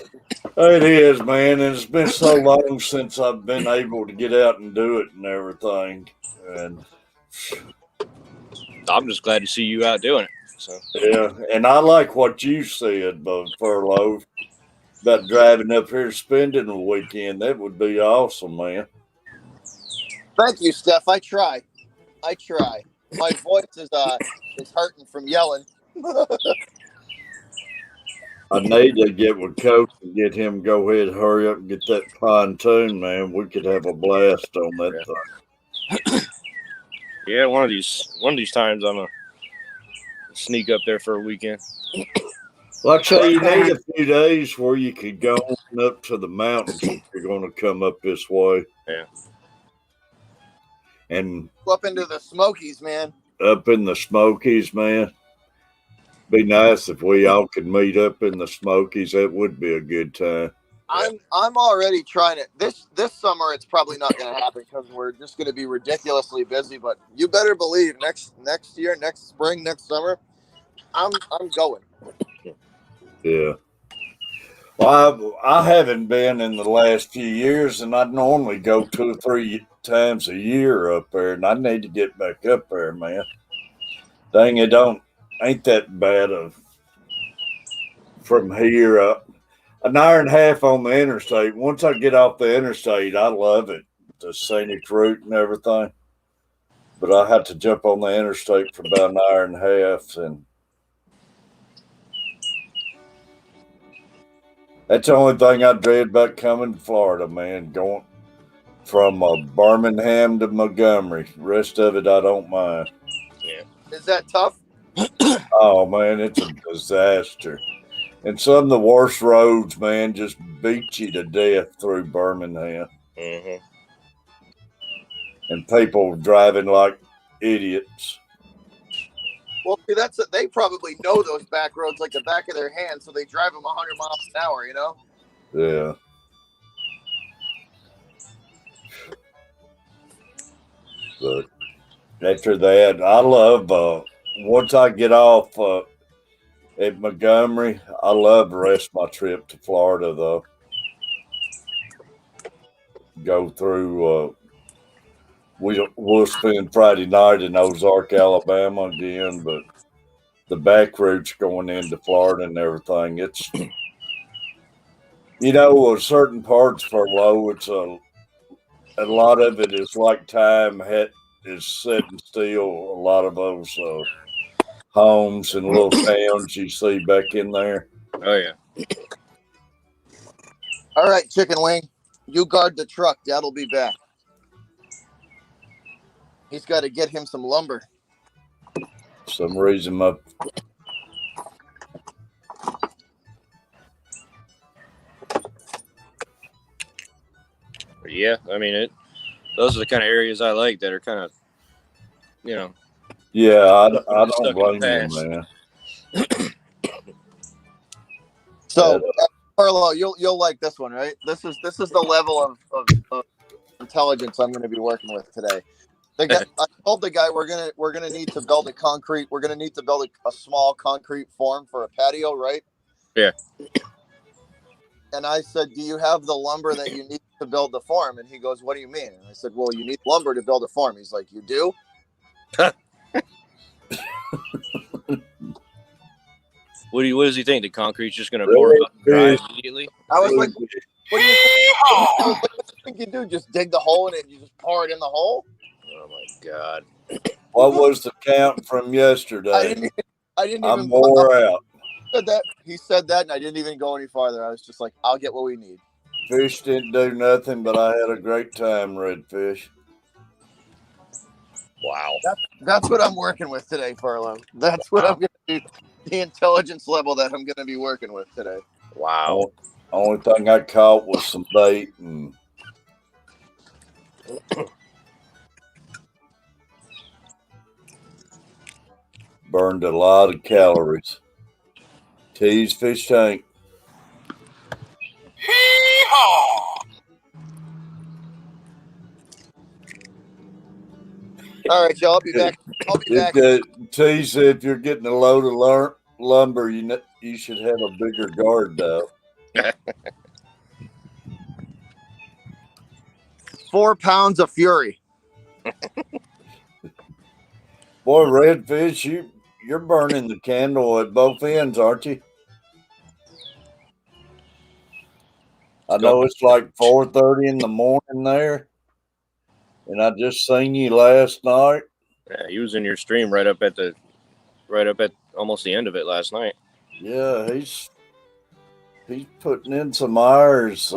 it is, man. And it's been so long since I've been able to get out and do it and everything. And I'm just glad to see you out doing it. So yeah, and I like what you said, Furlough, about driving up here spending a weekend. That would be awesome, man. Thank you, Steph. I try. My voice is hurting from yelling. I need to get with Coach and get him go ahead, hurry up and get that pontoon, man. We could have a blast on that thing. yeah, one of these times I'm gonna sneak up there for a weekend. Like I say, you need a few days where you could go on up to the mountains if you're going to come up this way. Yeah. And Up into the Smokies, man. up in the Smokies, man. Be nice if we all could meet up in the Smokies. That would be a good time. I'm already trying it. This summer it's probably not going to happen because we're just going to be ridiculously busy. But you better believe next year, next spring, next summer, I'm going. Yeah. Well, I haven't been in the last few years, and I normally go 2 or 3 times a year up there, and I need to get back up there, man. Dang, it ain't that bad from here up. An hour and a half on the interstate. Once I get off the interstate, I love it, the scenic route and everything. But I have to jump on the interstate for about an hour and a half, and that's the only thing I dread about coming to Florida, man. Going from Birmingham to Montgomery. The rest of it, I don't mind. Yeah. Is that tough? Oh, man, it's a disaster. And some of the worst roads, man, just beat you to death through Birmingham. Mm-hmm. And people driving like idiots. Well, see, they probably know those back roads like the back of their hand, so they drive them 100 miles an hour, you know? Yeah. But after that, I love, once I get off at Montgomery, I love the rest of my trip to Florida, though. Go through, we'll spend Friday night in Ozark, Alabama again, but the back routes going into Florida and everything, it's, certain parts for low, it's a lot of it is like time is sitting still. A lot of those homes and little towns you see back in there. Oh yeah. All right, Chicken Wing, you guard the truck. Dad'll be back. He's got to get him some lumber. Some reason my Yeah, I mean those are the kind of areas I like that are kind of, yeah, I don't stuck in blame the you, man. So, Carlo, you'll like this one, right? This is the level of intelligence I'm going to be working with today. I told the guy we're gonna need to build a concrete. We're gonna need to build a small concrete form for a patio, right? Yeah. And I said, "Do you have the lumber that you need to build the form?" And he goes, "What do you mean?" And I said, "Well, you need lumber to build a form." He's like, "You do?" What does he think? The concrete's just going to pour up and dry immediately? I was like, "What do you think you do? Just dig the hole and you just pour it in the hole?" Oh my God! What was the count from yesterday? I didn't I'm even. wore out. He said that, and I didn't even go any farther. I was just like, "I'll get what we need." Fish didn't do nothing, but I had a great time, Redfish. Wow. That's what I'm working with today, Furlong. That's what I'm going to do. The intelligence level that I'm going to be working with today. Wow. Only thing I caught was some bait and burned a lot of calories. Tease Fish Tank. Hee-haw! All right, y'all. I'll be back. I'll be back. Tease said if you're getting a load of lumber, you should have a bigger guard, though. 4 pounds of fury. Boy, Redfish, you're burning the candle at both ends, aren't you? I know it's like 4:30 in the morning there, and I just seen you last night. Yeah, he was in your stream right up at almost the end of it last night. Yeah, he's putting in some hours.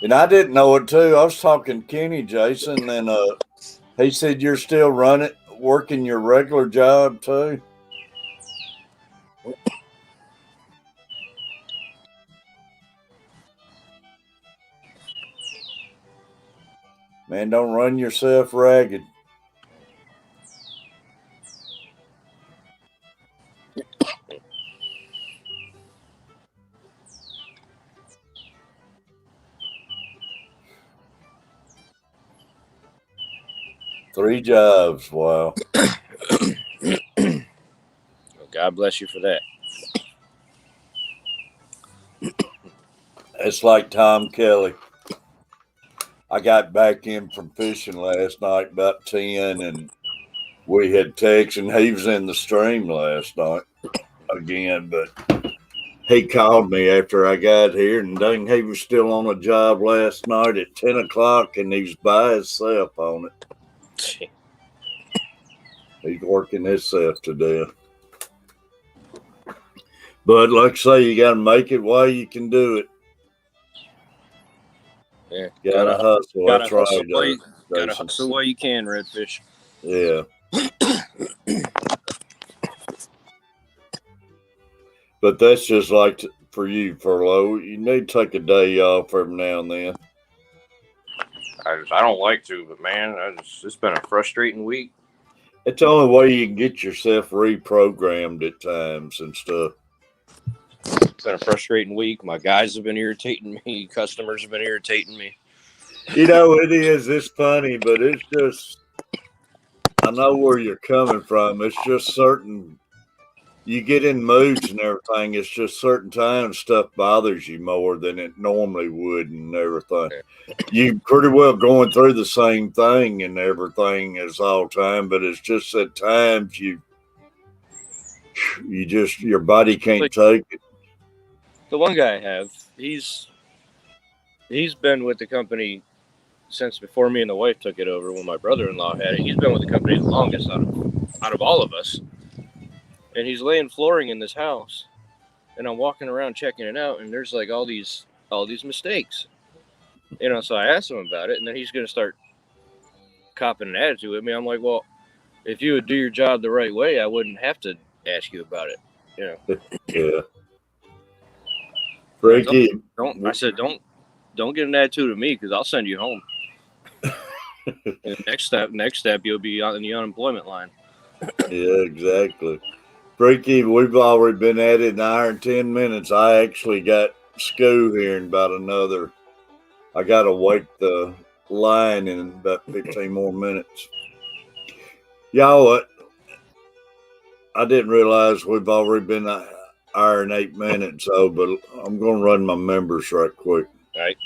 And I didn't know it too. I was talking to Kenny, Jason, and he said you're still working your regular job too. Man, don't run yourself ragged. Three jobs, wow. Well, God bless you for that. It's like Tom Kelly. I got back in from fishing last night about 10, and we had text, and he was in the stream last night again, but he called me after I got here, and dang, he was still on a job last night at 10 o'clock, and he was by himself on it. He's working himself to death. But like I say, you got to make it while you can do it. Yeah, gotta hustle. That's right. Gotta hustle while you can, Redfish. Yeah. But that's just like for you, Furlow. You need to take a day off every now and then. I don't like to, but man, it's been a frustrating week. It's the only way you can get yourself reprogrammed at times and stuff. It's been a frustrating week. My guys have been irritating me. Customers have been irritating me. You know, it is. It's funny, but it's just, I know where you're coming from. It's just certain, you get in moods and everything. It's just certain times stuff bothers you more than it normally would and everything. You pretty well going through the same thing and everything as all time, but it's just at times you just, your body can't take it. The one guy I have, he's been with the company since before me and the wife took it over when my brother-in-law had it. He's been with the company the longest out of all of us. And he's laying flooring in this house. And I'm walking around checking it out, and there's like all these mistakes. You know, so I asked him about it, and then he's going to start copping an attitude with me. I'm like, well, if you would do your job the right way, I wouldn't have to ask you about it. You know? Yeah. Frankie. I said, don't get an attitude of me because I'll send you home. And next step, you'll be on the unemployment line. Yeah, exactly. Freaky, we've already been at it an hour and 10 minutes. I actually got school here in about another. I got to wait the line in about 15 more minutes. Y'all, I didn't realize we've already been an hour and 8 minutes, but I'm going to run my members right quick. All right.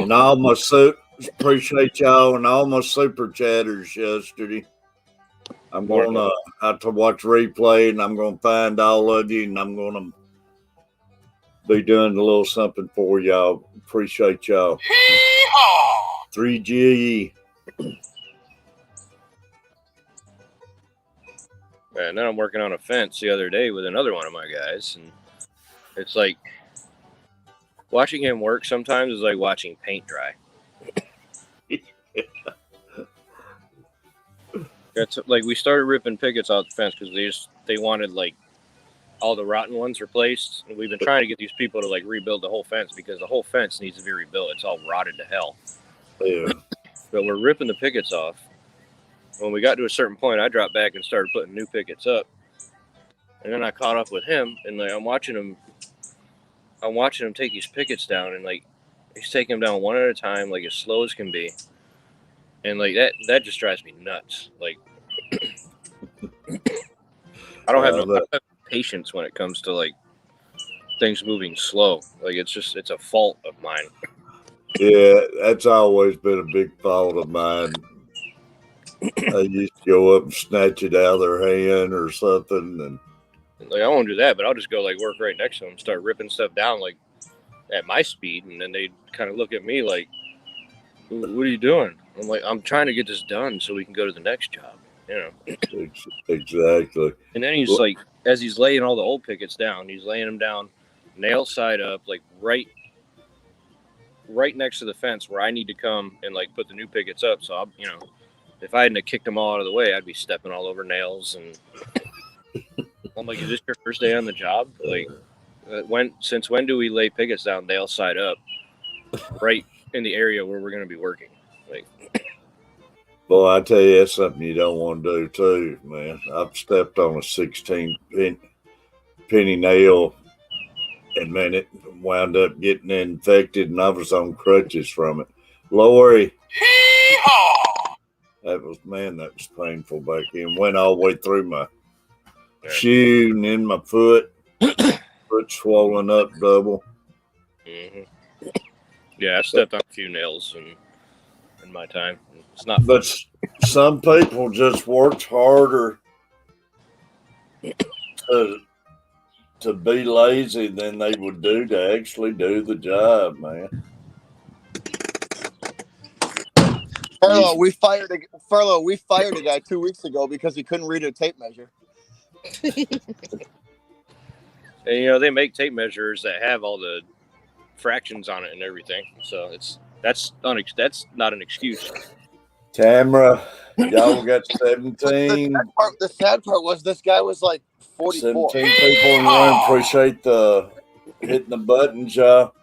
And all my appreciate y'all and all my super chatters yesterday. I'm going to have to watch replay, and I'm going to find all of you, and I'm going to be doing a little something for y'all. Appreciate y'all. Hee-haw! 3G. And then I'm working on a fence the other day with another one of my guys, and it's like watching him work sometimes is like watching paint dry. That's like we started ripping pickets off the fence because they wanted like all the rotten ones replaced, and we've been trying to get these people to like rebuild the whole fence because the whole fence needs to be rebuilt. It's all rotted to hell. Yeah. But we're ripping the pickets off. When we got to a certain point, I dropped back and started putting new pickets up, and then I caught up with him, and like I'm watching him take these pickets down, and like he's taking them down one at a time, like as slow as can be. And like that just drives me nuts. Like I don't have patience when it comes to like things moving slow. Like it's a fault of mine. Yeah, that's always been a big fault of mine. I used to go up and snatch it out of their hand or something, and like I won't do that, but I'll just go like work right next to them, and start ripping stuff down like at my speed, and then they kind of look at me like, "What are you doing?" I'm like, "I'm trying to get this done so we can go to the next job." You know. Exactly. And then he's like, as he's laying all the old pickets down, he's laying them down, nail side up, like right next to the fence where I need to come and like put the new pickets up. So I'll, if I hadn't kicked them all out of the way, I'd be stepping all over nails. And I'm like, "Is this your first day on the job? Like, since when do we lay pickets down nail side up, right in the area where we're going to be working?" Like. Boy, I tell you, that's something you don't want to do too, man. I've stepped on a 16 penny nail, and man, it wound up getting infected, and I was on crutches from it. Lori, Hee-haw! that was painful back then. Went all the way through my shoe and in my foot. Foot swollen up double. Mm-hmm. Yeah, I've stepped on a few nails in my time. It's not. But some people just worked harder to be lazy than they would do to actually do the job, man. Furlough, we fired a guy 2 weeks ago because he couldn't read a tape measure. And they make tape measures that have all the fractions on it and everything. So that's not an excuse. Tamara, y'all got 17. The sad part was this guy was like 44. 17 people in the room. Appreciate the hitting the buttons, y'all.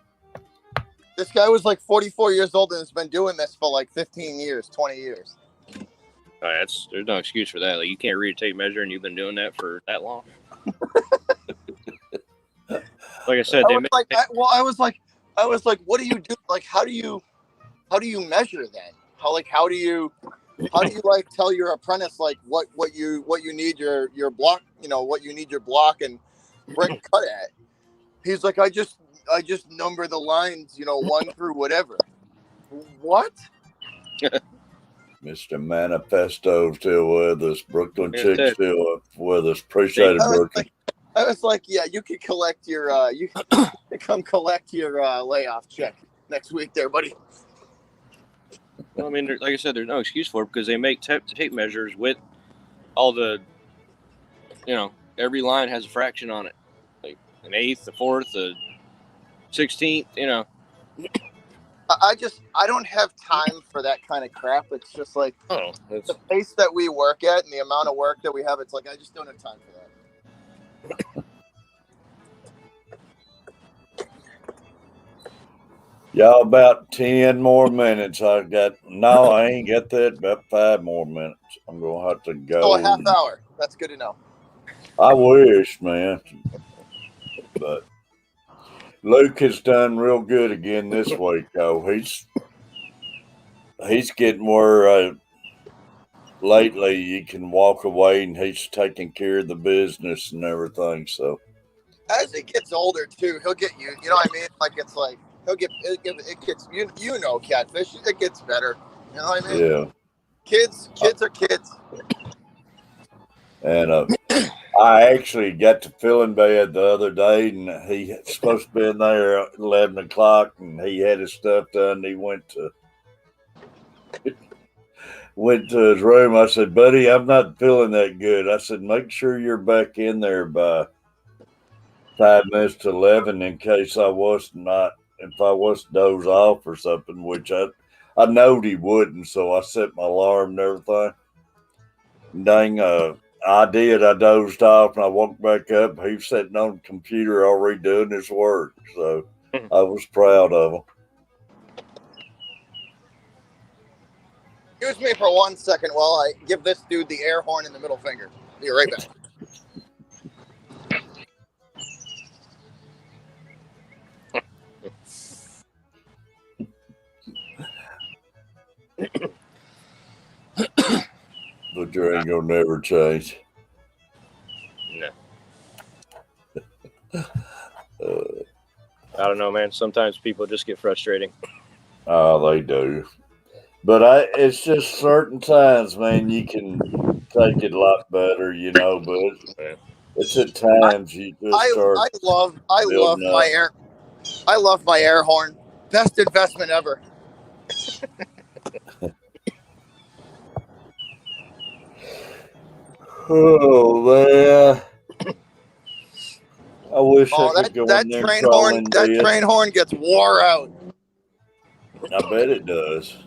This guy was like 44 years old and has been doing this for like 15 years, 20 years. There's no excuse for that. Like, you can't read a tape measure and you've been doing that for that long. Like I said, I was like, what do you do? Like, how do you measure then? How do you like tell your apprentice like what you need your block, what you need your block and brick cut at? He's like, I just number the lines, 1 through whatever. What? Mr. Manifesto still with us. Brooklyn Chick still with us. Appreciate it, Brooklyn. I was like, yeah, you can collect your you can come collect your layoff check next week there, buddy. Well, I mean, like I said, there's no excuse for it because they make tape measures with all the, every line has a fraction on it, like an eighth, a fourth, a 16th. I don't have time for that kind of crap. It's just like the pace that we work at and the amount of work that we have. It's like I just don't have time for that. Y'all, about 10 more minutes. I ain't got that. About 5 more minutes. I'm going to have to go. Oh, a half hour. That's good to know. I wish, man. But Luke has done real good again this week, though. He's getting where lately you can walk away and he's taking care of the business and everything. So as he gets older too, he'll get you. You know what I mean? Like it's like it gets you know Catfish. It gets better. You know what I mean? Yeah. Kids are kids. And I actually got to feeling bad the other day, and he was supposed to be in there at 11 o'clock, and he had his stuff done. He went to his room. I said, buddy, I'm not feeling that good. I said, make sure you're back in there by 5 minutes to 11 in case I was not, if I was to doze off or something, which I knowed he wouldn't. So I set my alarm and everything. Dang, I did. I dozed off and I woke back up. He was sitting on the computer already doing his work. So I was proud of him. Excuse me for 1 second while I give this dude the air horn and the middle finger. Be right back. But you ain't gonna never change. No. I don't know, man. Sometimes people just get frustrating. Oh, they do. But it's just certain times, man, you can take it a lot better, you know. But it's at times you just start. I love my air horn. Best investment ever. Oh man, I wish I could go that in there train and horn. That train horn gets wore out. I bet it does.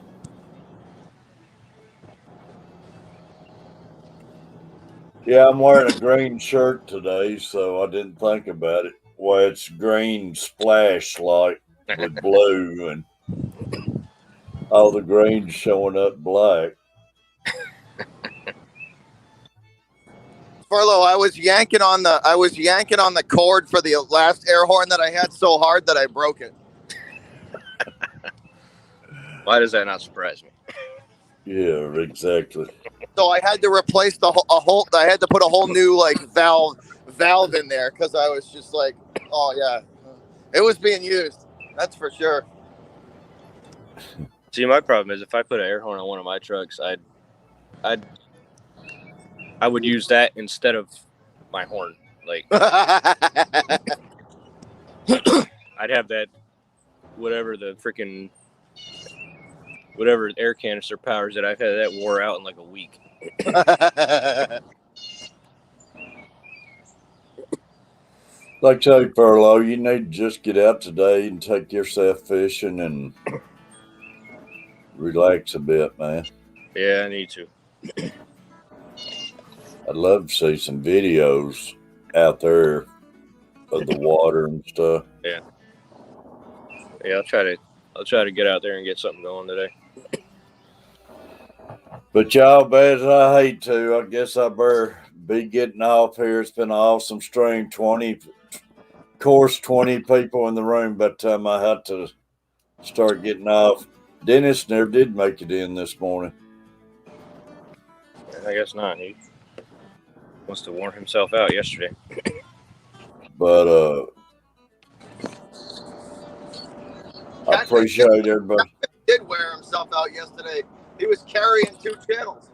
Yeah, I'm wearing a green shirt today, so I didn't think about it. Well, it's green splash like with blue, and all the green's showing up black. Furlough, I was yanking on the cord for the last air horn that I had so hard that I broke it. Why does that not surprise me? Yeah, exactly. So I had to replace I had to put a whole new like valve in there because I was just like, oh yeah, it was being used. That's for sure. See, my problem is if I put an air horn on one of my trucks, I would use that instead of my horn. Like I'd have that whatever air canister powers that I've had that wore out in like a week. Like Tony Furlow, you need to just get out today and take yourself fishing and relax a bit, man. Yeah, I need to. I'd love to see some videos out there of the water and stuff. Yeah, I'll try to get out there and get something going today. But y'all, bad as I hate to, I guess I better be getting off here. It's been an awesome stream. 20 people in the room by the time I had to start getting off. Dennis never did make it in this morning. I guess not. He must have worn himself out yesterday. But I appreciate everybody. He did wear himself out yesterday. He was carrying 2 channels.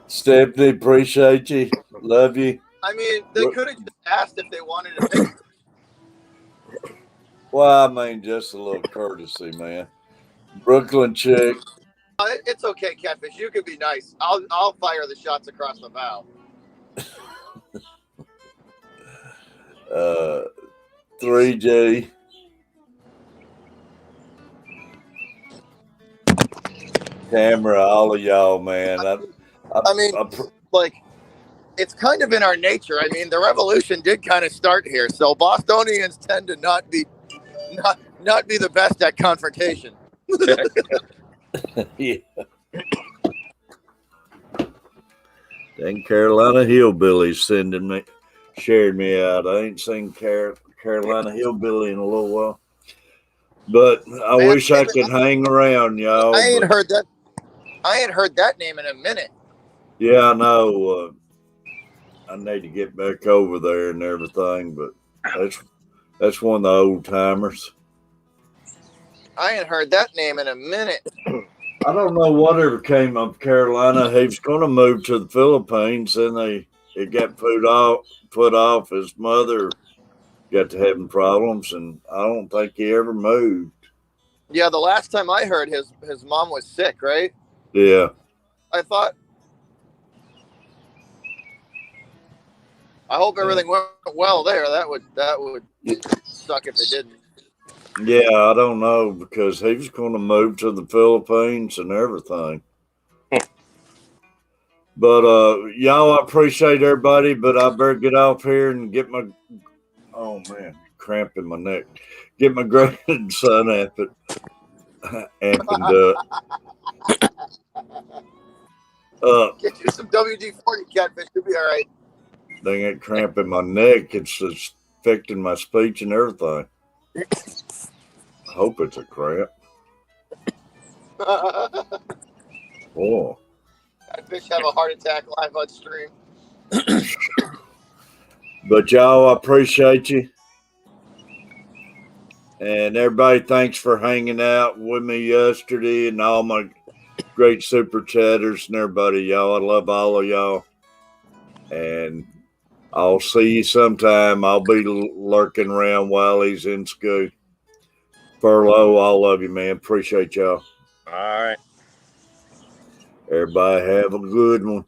Stephanie, appreciate you. Love you. I mean, they could have just asked if they wanted to pick. Well, I mean, just a little courtesy, man. Brooklyn chick. It's okay, Catfish. You can be nice. I'll fire the shots across the bow. 3G. Camera, all of y'all, man. Like, it's kind of in our nature. I mean, the revolution did kind of start here. So Bostonians tend to not be the best at confrontation. Yeah. Dang Carolina Hillbillies shared me out. I ain't seen Carolina Hillbilly in a little while. But I wish I could hang around, y'all. I ain't heard that name in a minute. Yeah, I know. I need to get back over there and everything, but that's one of the old timers. I ain't heard that name in a minute. I don't know whatever came of Carolina. He was going to move to the Philippines, and it got put off. His mother got to having problems, and I don't think he ever moved. Yeah, the last time I heard, his mom was sick, right? Yeah. I hope everything went well there. That would suck if it didn't. Yeah, I don't know, because he was going to move to the Philippines and everything. But y'all, I appreciate everybody, but I better get off here and get my cramp in my neck. Get my grandson amping up. Get you some WD-40, Catfish. You'll be all right. Dang it, cramp in my neck. It's affecting my speech and everything. I hope it's a cramp. Oh. Catfish have a heart attack live on stream. But y'all, I appreciate you. And everybody, thanks for hanging out with me yesterday, and all my great super chatters and everybody, y'all. I love all of y'all. And I'll see you sometime. I'll be lurking around while he's in school. Furlough, I love you, man. Appreciate y'all. All right. Everybody have a good one.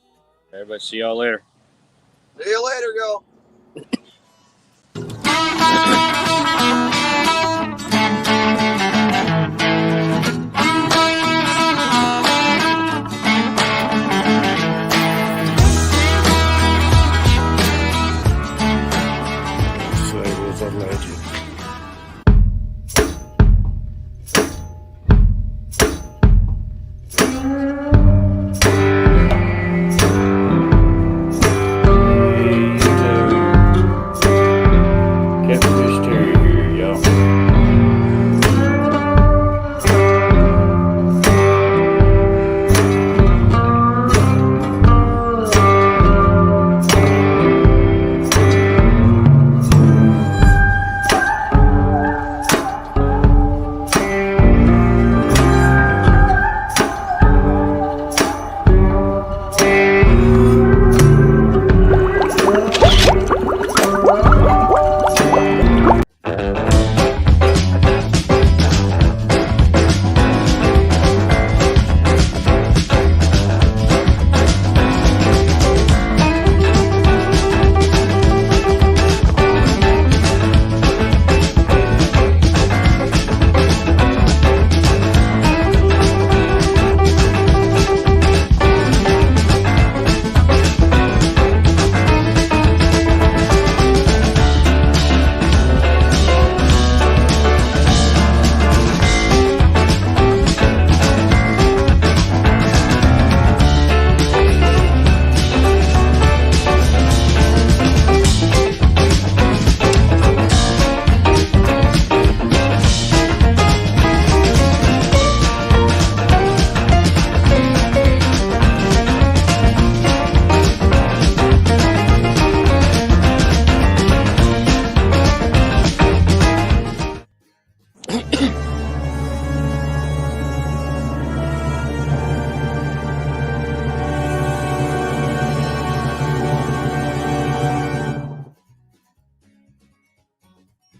Everybody, see y'all later. See you later, girl.